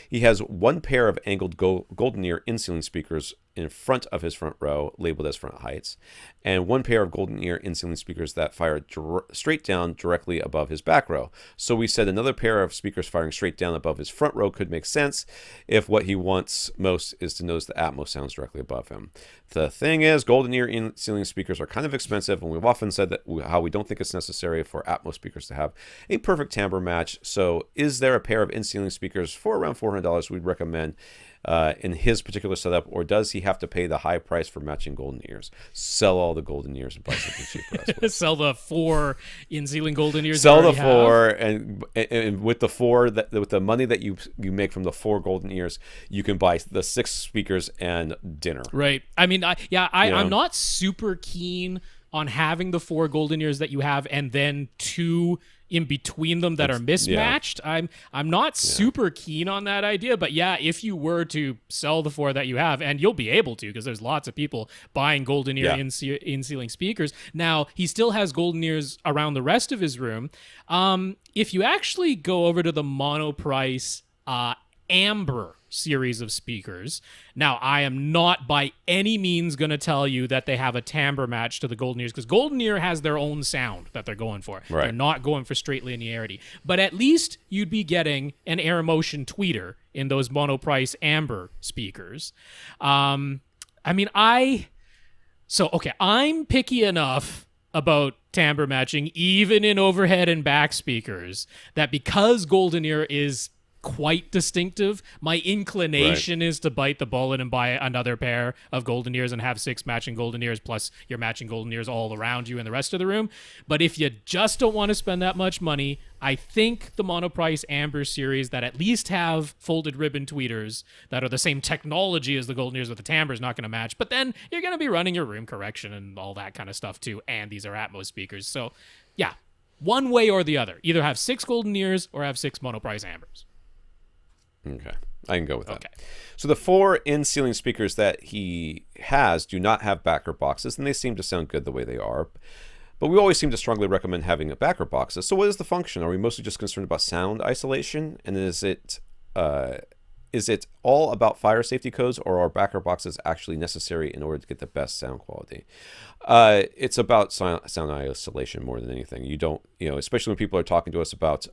He has one pair of angled GoldenEar in-ceiling speakers in front of his front row, labeled as front heights, and one pair of GoldenEar in-ceiling speakers that fire straight down directly above his back row. So we said another pair of speakers firing straight down above his front row could make sense if what he wants most is to notice the Atmos sounds directly above him. The thing is, GoldenEar in-ceiling speakers are kind of expensive, and we've often said that how we don't think it's necessary for Atmos speakers to have a perfect timbre match. So is there a pair of in-ceiling speakers for around $400 we'd recommend in his particular setup, or does he have to pay the high price for matching GoldenEars? Sell all the GoldenEars and buy something cheaper. Sell the 4 in-ceiling GoldenEars. Sell the 4, and with the 4, with the money that you make from the 4 GoldenEars, you can buy the 6 speakers and dinner. Right. I mean, I'm not super keen on having the 4 GoldenEars that you have and then 2 in between them that are mismatched. Yeah. I'm not super keen on that idea, but yeah, if you were to sell the 4 that you have, and you'll be able to because there's lots of people buying GoldenEar in-ceiling speakers. Now, he still has GoldenEars around the rest of his room. If you actually go over to the Monoprice Amber series of speakers. Now, I am not by any means going to tell you that they have a timbre match to the GoldenEars, because GoldenEar has their own sound that they're going for. Right. They're not going for straight linearity. But at least you'd be getting an AirMotion tweeter in those Monoprice Amber speakers. I'm picky enough about timbre matching, even in overhead and back speakers, that because GoldenEar is quite distinctive, my inclination is to bite the bullet and buy another pair of GoldenEars and have 6 matching GoldenEars, plus your matching GoldenEars all around you in the rest of the room. But if you just don't want to spend that much money, I think the Monoprice Amber series that at least have folded ribbon tweeters that are the same technology as the GoldenEars with the timbre is not going to match. But then you're going to be running your room correction and all that kind of stuff too, and these are Atmos speakers. So yeah, one way or the other. Either have 6 GoldenEars or have 6 Monoprice Ambers. Okay, I can go with that. Okay. So the 4 in-ceiling speakers that he has do not have backer boxes, and they seem to sound good the way they are. But we always seem to strongly recommend having a backer boxes. So what is the function? Are we mostly just concerned about sound isolation? And is it all about fire safety codes, or are backer boxes actually necessary in order to get the best sound quality? It's about sound isolation more than anything. You don't, especially when people are talking to us about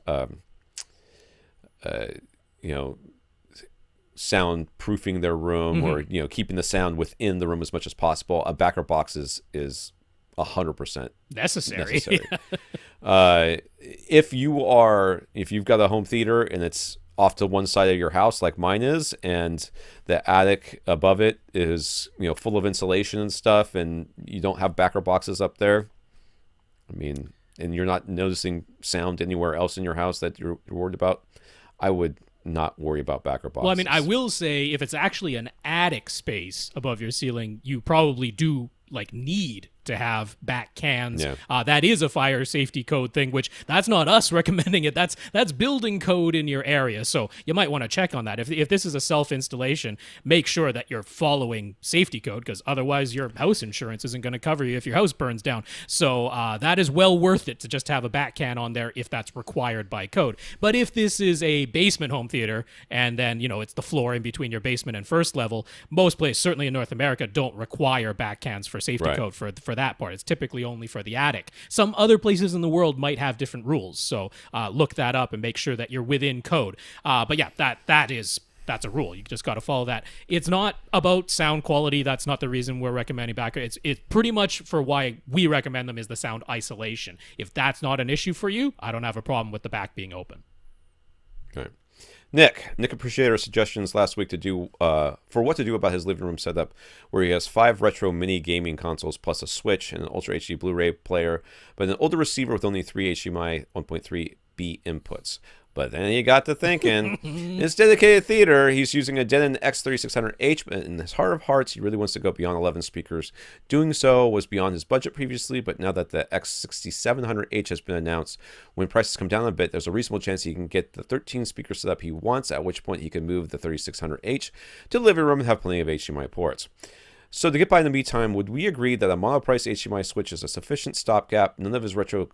soundproofing their room, or keeping the sound within the room as much as possible. A backer box is 100% necessary. If you've got a home theater and it's off to one side of your house like mine is, and the attic above it is full of insulation and stuff, and you don't have backer boxes up there, and you're not noticing sound anywhere else in your house that you're worried about, I would not worry about backer boxes. Well, I will say, if it's actually an attic space above your ceiling, you probably do need to have back cans. Yeah. That is a fire safety code thing, which that's not us recommending it. That's building code in your area. So you might want to check on that. If this is a self-installation, make sure that you're following safety code, because otherwise your house insurance isn't going to cover you if your house burns down. So that is well worth it to just have a back can on there if that's required by code. But if this is a basement home theater, and then, it's the floor in between your basement and first level, most places, certainly in North America, don't require back cans for safety code for that part. It's typically only for the attic. Some other places in the world might have different rules, so look that up and make sure that you're within code. But yeah, that's a rule. You just got to follow that. It's not about sound quality. That's not the reason we're recommending backer. It's pretty much for why we recommend them is the sound isolation. If that's not an issue for you, I don't have a problem with the back being open. Okay. Nick appreciated our suggestions last week for what to do about his living room setup, where he has 5 retro mini gaming consoles plus a Switch and an Ultra HD Blu-ray player, but an older receiver with only 3 HDMI 1.3B inputs. But then he got to thinking, in his dedicated theater, he's using a Denon X3600H, but in his heart of hearts, he really wants to go beyond 11 speakers. Doing so was beyond his budget previously, but now that the X6700H has been announced, when prices come down a bit, there's a reasonable chance he can get the 13 speaker setup he wants, at which point he can move the 3600H to the living room and have plenty of HDMI ports. So to get by in the meantime, would we agree that a monoprice HDMI switch is a sufficient stopgap? None of his retro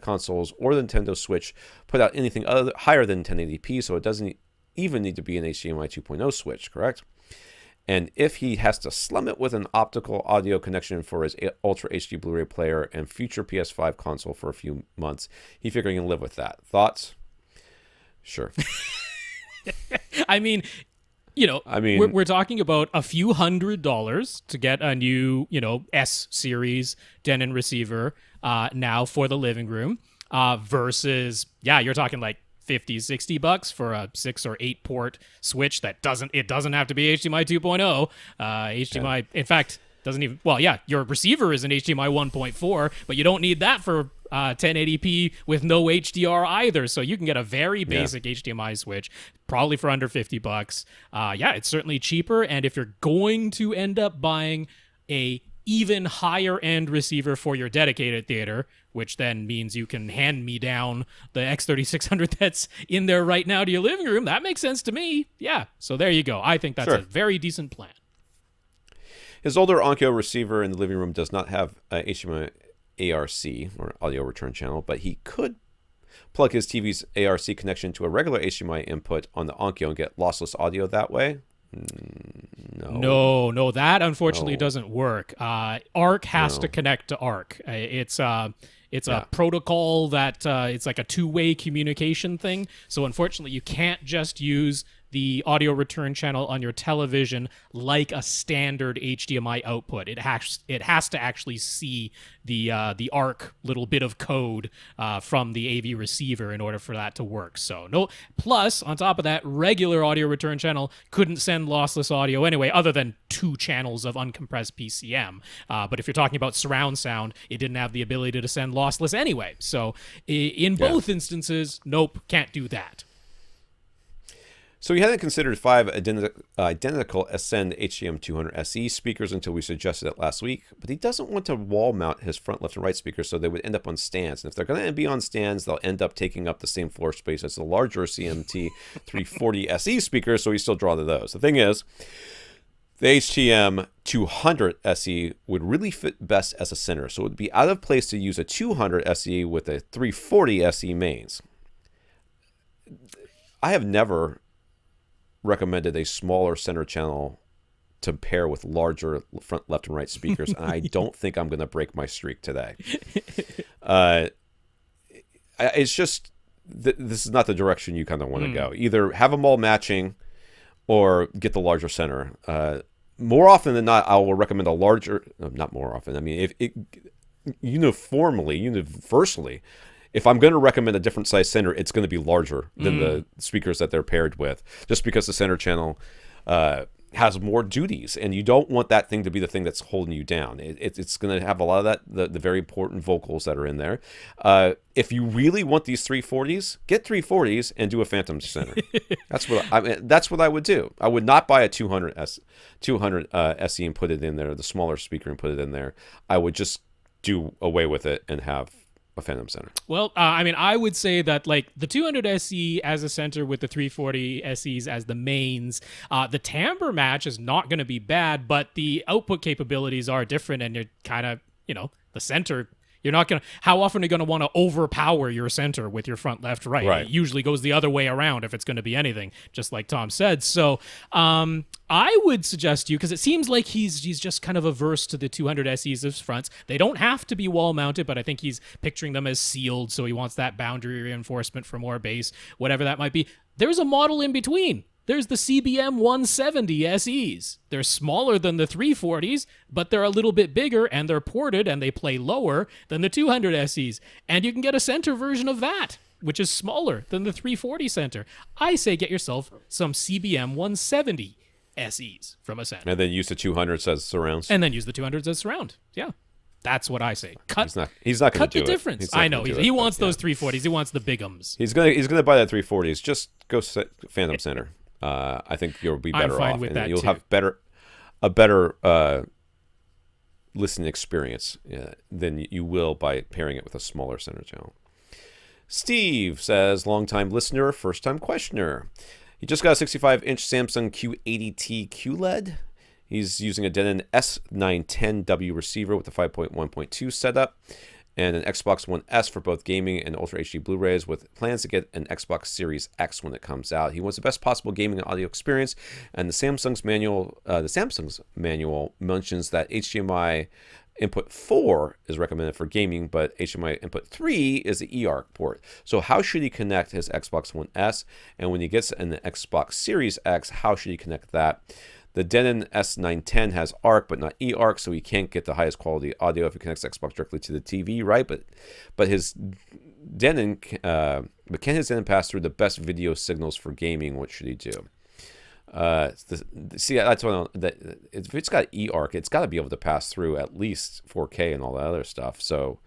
consoles or the Nintendo Switch put out anything higher than 1080p, so it doesn't even need to be an HDMI 2.0 switch, correct? And if he has to slum it with an optical audio connection for his Ultra HD Blu-ray player and future PS5 console for a few months, he figured he can live with that. Thoughts? Sure. I mean, we're talking about a few $100s to get a new, S series Denon receiver now for the living room versus, you're talking like $50-$60 for a 6 or 8 port switch that doesn't have to be HDMI 2.0. HDMI, in fact, doesn't even. Well, your receiver is an HDMI 1.4, but you don't need that for 1080p with no HDR either. So you can get a very basic HDMI switch, probably for under $50. It's certainly cheaper. And if you're going to end up buying a even higher end receiver for your dedicated theater, which then means you can hand me down the X3600 that's in there right now to your living room, that makes sense to me. Yeah, so there you go. I think that's a very decent plan. His older Onkyo receiver in the living room does not have HDMI-ARC, or audio return channel, but he could plug his TV's ARC connection to a regular HDMI input on the Onkyo and get lossless audio that way. No, that unfortunately doesn't work. ARC has to connect to ARC. It's a protocol that it's like a two-way communication thing. So unfortunately, you can't just use the audio return channel on your television like a standard HDMI output. It has to actually see the ARC little bit of code from the AV receiver in order for that to work. So no. Plus, on top of that, regular audio return channel couldn't send lossless audio anyway, other than 2 channels of uncompressed PCM. But if you're talking about surround sound, it didn't have the ability to send lossless anyway. So in both instances, nope, can't do that. So he hadn't considered 5 identical Ascend HDM200 SE speakers until we suggested it last week, but he doesn't want to wall mount his front, left, and right speakers, so they would end up on stands. And if they're going to be on stands, they'll end up taking up the same floor space as the larger CMT 340 SE speakers, so we still draw to those. The thing is, the HDM200 SE would really fit best as a center, so it would be out of place to use a 200 SE with a 340 SE mains. I have never recommended a smaller center channel to pair with larger front, left, and right speakers, and I don't think I'm going to break my streak today. It's just this is not the direction you kind of want to go. Either have them all matching or get the larger center. More often than not, I will recommend a larger. Not more often. I mean, if it universally, if I'm going to recommend a different size center, it's going to be larger than the speakers that they're paired with, just because the center channel has more duties, and you don't want that thing to be the thing that's holding you down. It's going to have a lot of that, the very important vocals that are in there. If you really want these 340s, get 340s and do a phantom center. That's what I would do. I would not buy a 200 SE and put it in there, the smaller speaker, and put it in there. I would just do away with it and have a phantom center. Well, I would say that like the 200 SE as a center with the 340 SEs as the mains, the timbre match is not going to be bad, but the output capabilities are different, and you're kind of, the center. You're not going to, how often are you going to want to overpower your center with your front, left, right? It usually goes the other way around if it's going to be anything, just like Tom said. So I would suggest you, because it seems like he's just kind of averse to the 200 SEs as fronts. They don't have to be wall mounted, but I think he's picturing them as sealed, so he wants that boundary reinforcement for more bass, whatever that might be. There's a model in between. There's the CBM 170 SEs. They're smaller than the 340s, but they're a little bit bigger, and they're ported, and they play lower than the 200 SEs. And you can get a center version of that, which is smaller than the 340 center. I say get yourself some CBM 170 SEs from a center. And then use the 200s as surrounds. And then use the 200s as surround. Yeah. That's what I say. He's not going to do it. Cut the difference. I know. He wants those 340s. He wants the bigums. He's gonna buy that 340s. Just go phantom center. I think you'll be better off. I'm fine with that, you'll too. have a better listening experience than you will by pairing it with a smaller center channel. Steve says, longtime listener, first-time questioner. He just got a 65-inch Samsung Q80T QLED. He's using a Denon S910W receiver with a 5.1.2 setup and an Xbox One S for both gaming and Ultra HD Blu-rays, with plans to get an Xbox Series X when it comes out. He wants the best possible gaming and audio experience, and the Samsung's manual mentions that HDMI input 4 is recommended for gaming, but HDMI input 3 is the eARC port. So how should he connect his Xbox One S? And when he gets an Xbox Series X, how should he connect that? The Denon S910 has ARC but not eARC, so he can't get the highest quality audio if he connects Xbox directly to the TV, right? But his Denon, but can his Denon pass through the best video signals for gaming? What should he do? See, that's what if it's got eARC, it's got to be able to pass through at least 4K and all that other stuff. So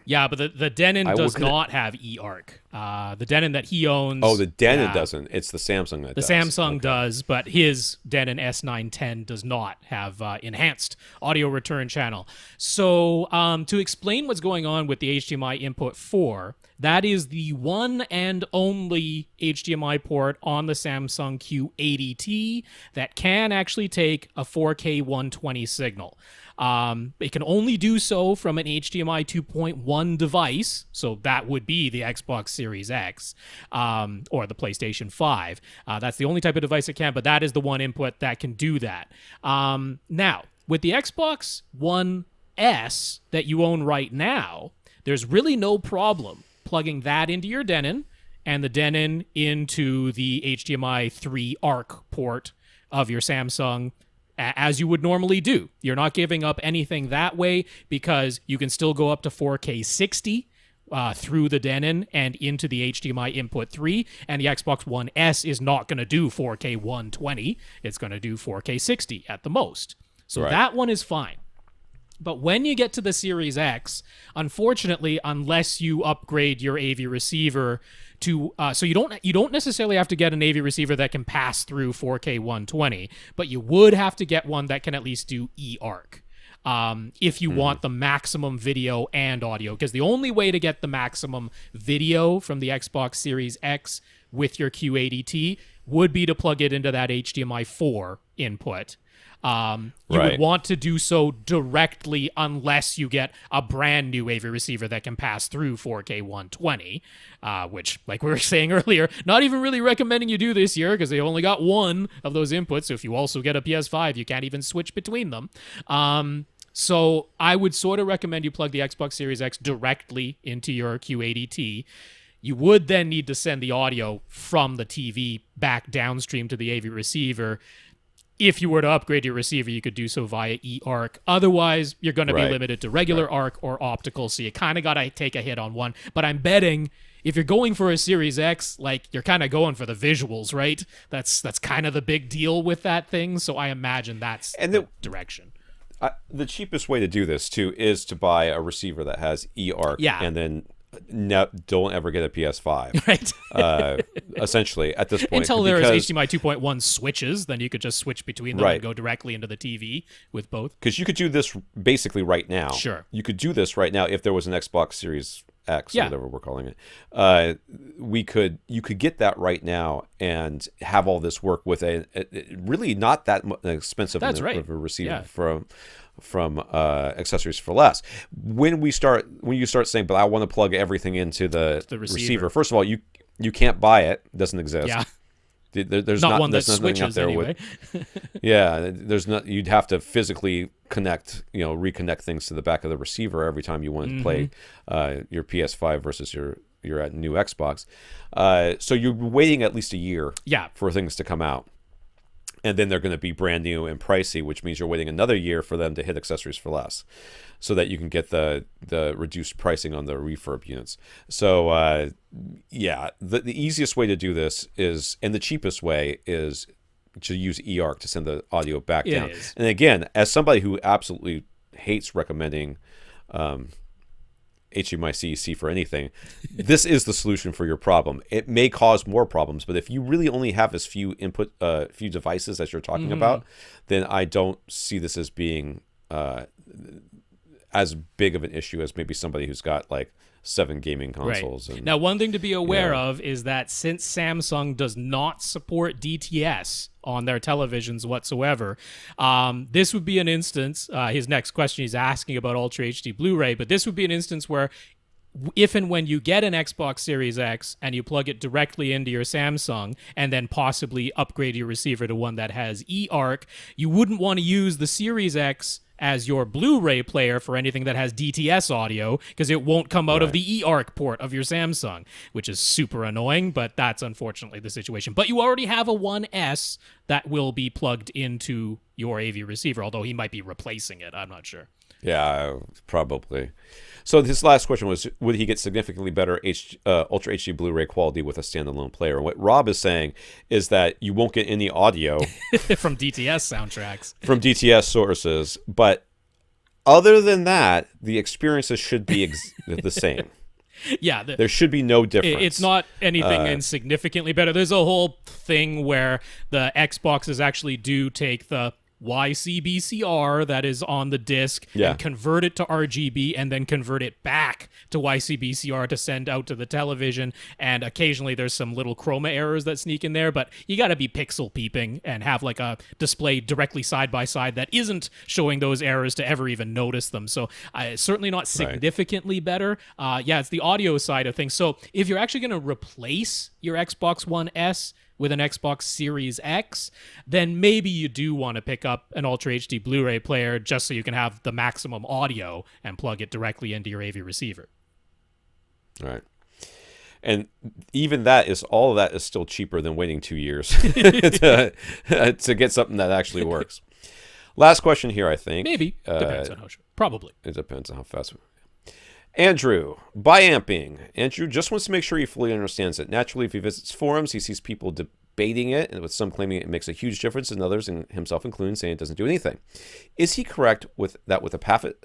yeah, but the Denon does not have eARC. The Denon that he owns. Oh, the Denon doesn't. It's the Samsung that does. The Samsung does, but his Denon S910 does not have enhanced audio return channel. So to explain what's going on with the HDMI input 4, that is the one and only HDMI port on the Samsung Q80T that can actually take a 4K 120 signal. It can only do so from an HDMI 2.1 device, so that would be the Xbox Series X or the PlayStation 5. That's the only type of device it can, but that is the one input that can do that. Now, with the Xbox One S that you own right now, there's really no problem plugging that into your Denon and the Denon into the HDMI 3 ARC port of your Samsung, as you would normally do. You're not giving up anything that way because you can still go up to 4K 60 through the Denon and into the HDMI input 3, and the Xbox One S is not going to do 4K 120. It's going to do 4K 60 at the most. So that one is fine. But when you get to the Series X, unfortunately, unless you upgrade your AV receiver to so you don't necessarily have to get an AV receiver that can pass through 4K 120, but you would have to get one that can at least do eARC if you want the maximum video and audio, because the only way to get the maximum video from the Xbox Series X with your Q80T would be to plug it into that HDMI 4 input. You would want to do so directly unless you get a brand new AV receiver that can pass through 4K 120, which, like we were saying earlier, not even really recommending you do this year because they only got one of those inputs. So if you also get a PS5, you can't even switch between them. So I would sort of recommend you plug the Xbox Series X directly into your Q80T. You would then need to send the audio from the TV back downstream to the AV receiver. If you were to upgrade your receiver, you could do so via eARC. Otherwise, you're going to be limited to regular ARC or optical, so you kind of got to take a hit on one. But I'm betting if you're going for a Series X, like, you're kind of going for the visuals, right? That's kind of the big deal with that thing, so I imagine that's the direction. The cheapest way to do this, too, is to buy a receiver that has eARC and then don't ever get a PS5. Right. Essentially, at this point. Until there is HDMI 2.1 switches, then you could just switch between them and go directly into the TV with both. Because you could do this basically right now. Sure. You could do this right now if there was an Xbox Series X, or whatever we're calling it. You could get that right now and have all this work with a really not that expensive of a receiver from accessories for less. When you start saying, but I want to plug everything into the receiver. First of all, you can't buy it. It doesn't exist. Yeah. There's not one that switches anyway. There's not. You'd have to physically reconnect things to the back of the receiver every time you want to play your PS5 versus your new Xbox. So you're waiting at least a year for things to come out. And then they're going to be brand new and pricey, which means you're waiting another year for them to hit accessories for less, so that you can get the reduced pricing on the refurb units. So the easiest way to do this is, and the cheapest way is, to use eARC to send the audio back down. And again, as somebody who absolutely hates recommending HDMI CEC for anything, this is the solution for your problem. It may cause more problems, but if you really only have as few few devices as you're talking about, then I don't see this as being as big of an issue as maybe somebody who's got like 7 gaming consoles. Right. And, now, one thing to be aware of is that since Samsung does not support DTS on their televisions whatsoever, this would be an instance, his next question he's asking about Ultra HD Blu-ray, but this would be an instance where if and when you get an Xbox Series X and you plug it directly into your Samsung and then possibly upgrade your receiver to one that has eARC, you wouldn't want to use the Series X as your Blu-ray player for anything that has DTS audio because it won't come out of the eARC port of your Samsung, which is super annoying, but that's unfortunately the situation. But you already have a 1S that will be plugged into your AV receiver, although he might be replacing it. I'm not sure. Yeah, probably. So this last question was, would he get significantly better Ultra HD Blu-ray quality with a standalone player? And what Rob is saying is that you won't get any audio from DTS soundtracks. From DTS sources. But other than that, the experiences should be the same. Yeah. There should be no difference. It's not anything insignificantly better. There's a whole thing where the Xboxes actually do take the YCBCR that is on the disc and convert it to RGB and then convert it back to YCBCR to send out to the television. And occasionally there's some little chroma errors that sneak in there, but you got to be pixel peeping and have like a display directly side by side that isn't showing those errors to ever even notice them. So certainly not significantly better. It's the audio side of things. So if you're actually going to replace your Xbox One S with an Xbox Series X, then maybe you do want to pick up an Ultra HD Blu-ray player just so you can have the maximum audio and plug it directly into your AV receiver. Right. And even all of that is still cheaper than waiting 2 years to get something that actually works. Last question here, I think. Maybe. Depends on how sure. Probably. It depends on how fast. Andrew, bi-amping. Andrew just wants to make sure he fully understands it. Naturally, if he visits forums, he sees people debating it, and with some claiming it makes a huge difference, and others, and himself including, saying it doesn't do anything. Is he correct with a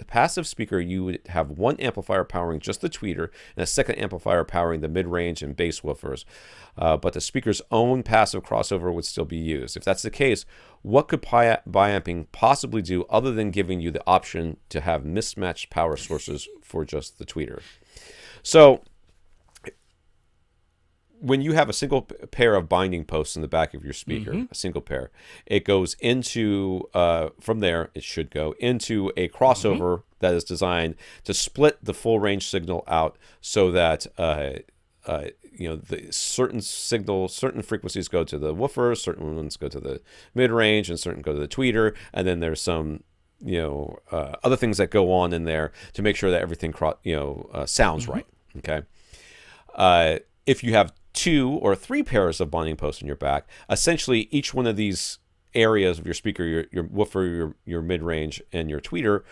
passive speaker, you would have one amplifier powering just the tweeter, and a second amplifier powering the mid-range and bass woofers, but the speaker's own passive crossover would still be used? If that's the case, what could bi-amping possibly do other than giving you the option to have mismatched power sources for just the tweeter? So when you have a single pair of binding posts in the back of your speaker, a single pair, it goes into, from there, it should go into a crossover that is designed to split the full range signal out so that the certain frequencies go to the woofer, certain ones go to the mid-range, and certain go to the tweeter, and then there's some other things that go on in there to make sure that everything sounds right. Okay. If you have 2 or 3 pairs of bonding posts in your back, essentially each one of these areas of your speaker, your woofer, your mid-range, and your tweeter,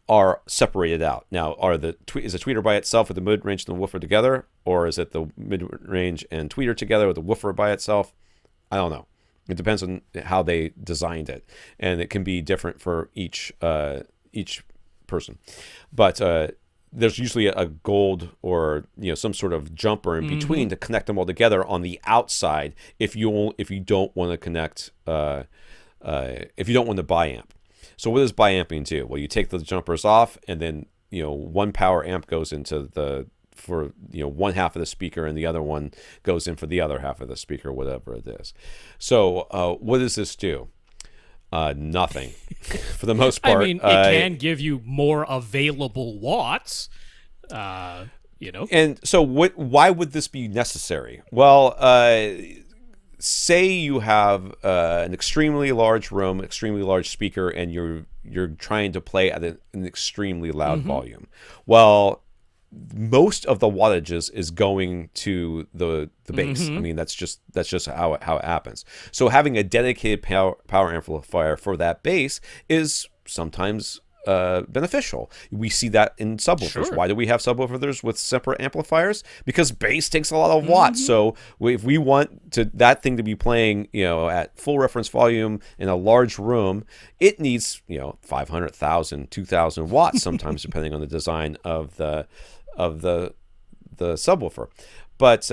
are separated out. Now, is the tweeter by itself with the mid-range and the woofer together, or is it the mid-range and tweeter together with the woofer by itself? I don't know. It depends on how they designed it, and it can be different for each person. But there's usually a gold or some sort of jumper in between to connect them all together on the outside. If you don't want to connect, if you don't want to bi-amp. So what does bi-amping do? Well, you take the jumpers off, and then one power amp goes into for one half of the speaker, and the other one goes in for the other half of the speaker, whatever it is. So what does this do? Nothing, for the most part. I mean, it can give you more available watts. And so why would this be necessary? Well, say you have an extremely large room, extremely large speaker, and you're trying to play at an extremely loud volume. Well, most of the wattages is going to the bass. I mean, that's just how it happens. So having a dedicated power amplifier for that bass is sometimes beneficial. We see that in subwoofers. Sure. Why do we have subwoofers with separate amplifiers? Because bass takes a lot of watts. So if we want that thing to be playing, at full reference volume in a large room, it needs 500,000, 2,000 watts sometimes, depending on the design of the subwoofer. But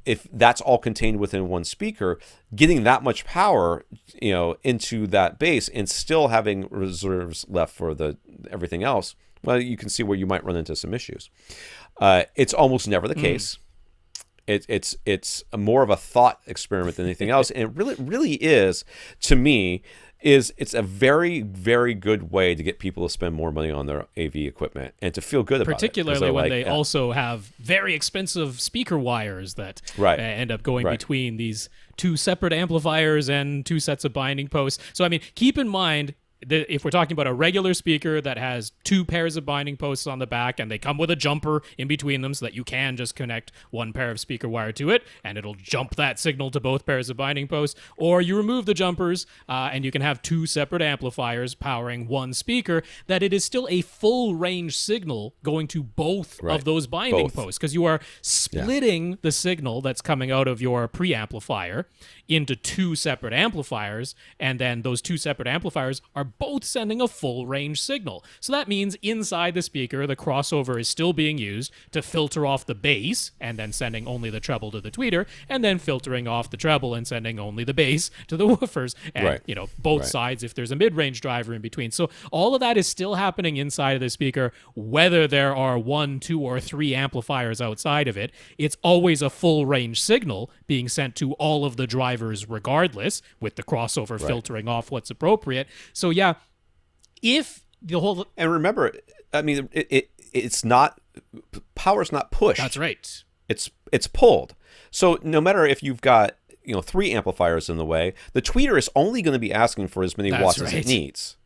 if that's all contained within one speaker, getting that much power, into that bass and still having reserves left for everything else well, you can see where you might run into some issues. It's almost never the case. It's more of a thought experiment than anything else, and it really is, to me, it's a very, very good way to get people to spend more money on their AV equipment and to feel good about it. Particularly when they also have very expensive speaker wires that end up going between these two separate amplifiers and two sets of binding posts. So, I mean, keep in mind, if we're talking about a regular speaker that has two pairs of binding posts on the back and they come with a jumper in between them so that you can just connect one pair of speaker wire to it and it'll jump that signal to both pairs of binding posts, or you remove the jumpers and you can have two separate amplifiers powering one speaker, that it is still a full range signal going to both of those binding posts, because you are splitting the signal that's coming out of your preamplifier into two separate amplifiers, and then those two separate amplifiers are both sending a full range signal. So that means inside the speaker, the crossover is still being used to filter off the bass and then sending only the treble to the tweeter, and then filtering off the treble and sending only the bass to the woofers, and both sides if there's a mid-range driver in between. So all of that is still happening inside of the speaker, whether there are 1, 2, or 3 amplifiers outside of it. It's always a full range signal being sent to all of the drivers regardless, with the crossover filtering off what's appropriate. So yeah, if the whole... And remember, I mean, it's not... Power's not pushed. That's right. It's pulled. So no matter if you've got 3 amplifiers in the way, the tweeter is only going to be asking for as many watts as it needs.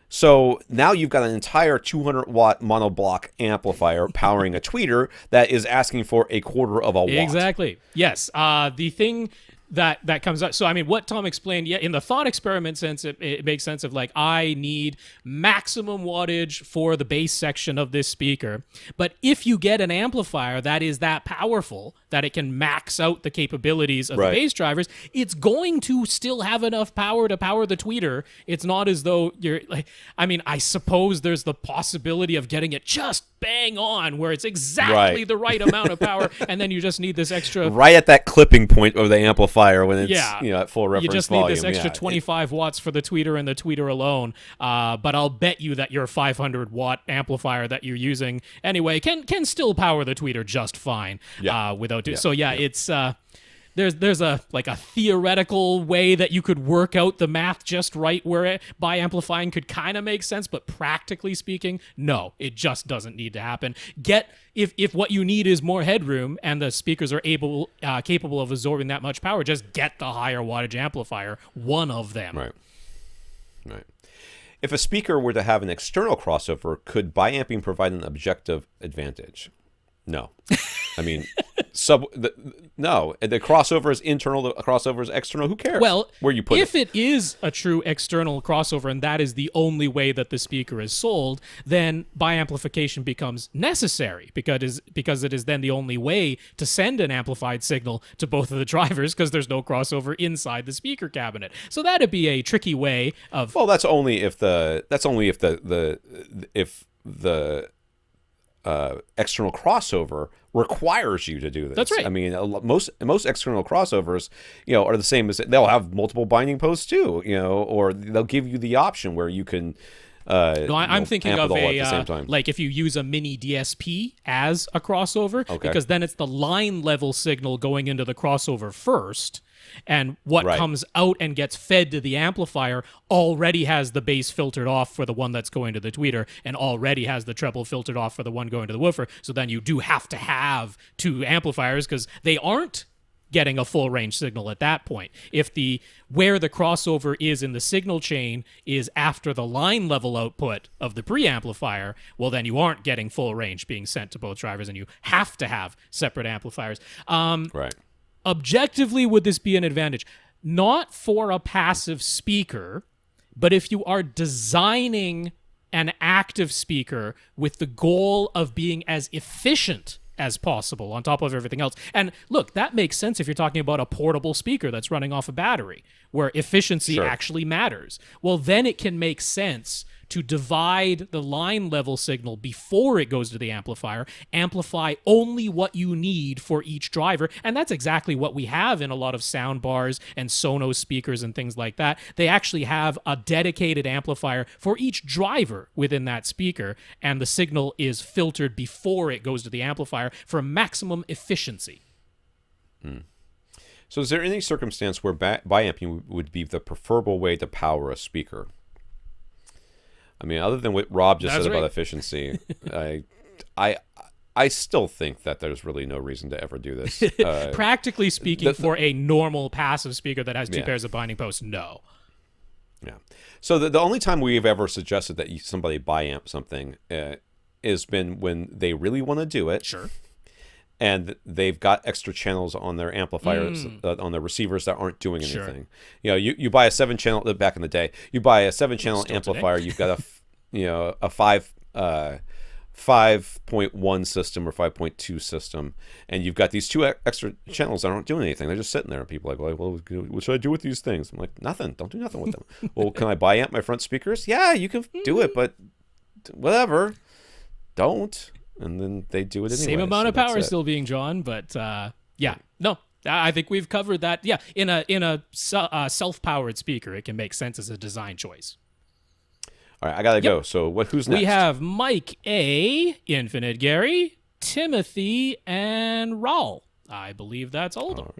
So now you've got an entire 200-watt monoblock amplifier powering a tweeter that is asking for a quarter of a watt. Exactly. Yes. The thing that comes up. So, I mean, what Tom explained, in the thought experiment sense, it makes sense of like, I need maximum wattage for the bass section of this speaker. But if you get an amplifier that is that powerful that it can max out the capabilities of the bass drivers, it's going to still have enough power to power the tweeter. It's not as though you're like, I mean, I suppose there's the possibility of getting it just bang on where it's exactly the right amount of power, and then you just need this extra... Right at that clipping point of the amplifier when it's at full reference volume. You just need this extra 25 watts for the tweeter and the tweeter alone, but I'll bet you that your 500-watt amplifier that you're using anyway can still power the tweeter just fine without doing... So it's... There's a theoretical way that you could work out the math just right where by amplifying could kind of make sense, but practically speaking, no, it just doesn't need to happen. If what you need is more headroom and the speakers are capable of absorbing that much power, just get the higher wattage amplifier, one of them. Right. If a speaker were to have an external crossover, could biamping provide an objective advantage? No. I mean, no. The crossover is internal, the crossover is external. Who cares where you put it? If it is a true external crossover and that is the only way that the speaker is sold, then biamplification becomes necessary because it is then the only way to send an amplified signal to both of the drivers, because there's no crossover inside the speaker cabinet. So that'd be a tricky way of... Well, that's only if the external crossover requires you to do this. That's right. I mean, most external crossovers, are the same as they'll have multiple binding posts too, or they'll give you the option where you can. I'm thinking of at the same time. Like if you use a mini DSP as a crossover, because then it's the line level signal going into the crossover first. And what comes out and gets fed to the amplifier already has the bass filtered off for the one that's going to the tweeter, and already has the treble filtered off for the one going to the woofer. So then you do have to have 2 amplifiers because they aren't getting a full range signal at that point. If where the crossover is in the signal chain is after the line level output of the preamplifier, well, then you aren't getting full range being sent to both drivers, and you have to have separate amplifiers. Objectively, would this be an advantage? Not for a passive speaker, but if you are designing an active speaker with the goal of being as efficient as possible on top of everything else. And look, that makes sense if you're talking about a portable speaker that's running off a battery, where efficiency actually matters. Well, then it can make sense to divide the line level signal before it goes to the amplifier, amplify only what you need for each driver. And that's exactly what we have in a lot of sound bars and Sonos speakers and things like that. They actually have a dedicated amplifier for each driver within that speaker, and the signal is filtered before it goes to the amplifier for maximum efficiency. So is there any circumstance where biamping would be the preferable way to power a speaker? I mean, other than what Rob just said about efficiency, I still think that there's really no reason to ever do this. Practically speaking, for a normal passive speaker that has two pairs of binding posts, no. Yeah. So the only time we've ever suggested that somebody biamp something has been when they really want to do it. Sure. And they've got extra channels on their amplifiers, on their receivers that aren't doing anything. Sure. You know, you buy a 7-channel, back in the day, you buy a 7-channel amplifier, today. You've got a 5.1 system or 5.2 system, and you've got these 2 extra channels that aren't doing anything. They're just sitting there, and people are like, well, what should I do with these things? I'm like, nothing. Don't do nothing with them. Well, can I biamp my front speakers? Yeah, you can do it, but whatever. Don't. And then they do it anyway. Same amount of power still being drawn, but no, I think we've covered that. Yeah, in a self-powered speaker, it can make sense as a design choice. All right, I gotta go. So who's next? We have Mike A, Infinite Gary, Timothy, and Raul. I believe that's all of them.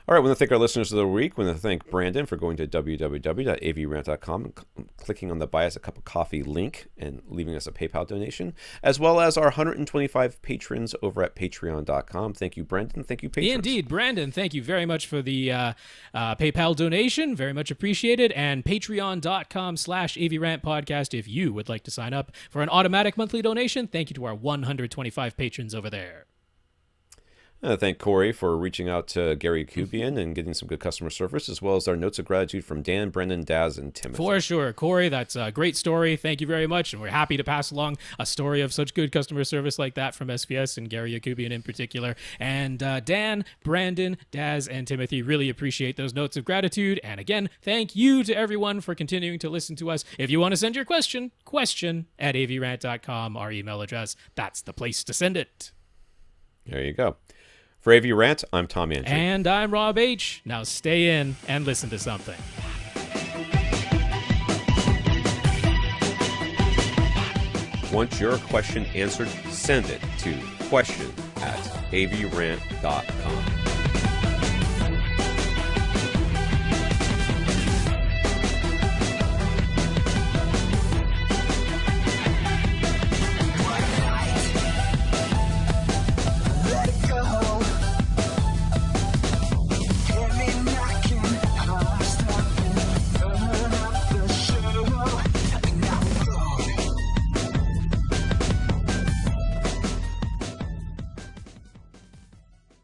All right, we want to thank our listeners of the week. We want to thank Brandon for going to www.avrant.com and clicking on the Buy Us a Cup of Coffee link and leaving us a PayPal donation, as well as our 125 patrons over at patreon.com. Thank you, Brandon. Thank you, patrons. Indeed, Brandon. Thank you very much for the PayPal donation. Very much appreciated. And patreon.com/AVRant Podcast if you would like to sign up for an automatic monthly donation. Thank you to our 125 patrons over there. Thank Corey for reaching out to Gary Kubian and getting some good customer service, as well as our notes of gratitude from Dan, Brendan, Dazz, and Timothy. For sure. Corey, that's a great story. Thank you very much. And we're happy to pass along a story of such good customer service like that from SPS and Gary Kubian in particular. And Dan, Brandon, Dazz, and Timothy really appreciate those notes of gratitude. And again, thank you to everyone for continuing to listen to us. If you want to send your question at avrant.com, our email address. That's the place to send it. There you go. For AVRant, I'm Tom Andrew. And I'm Rob H. Now stay in and listen to something. Want your question answered? Send it to question@avrant.com.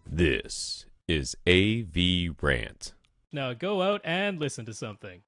This is AVRant. Now go out and listen to something.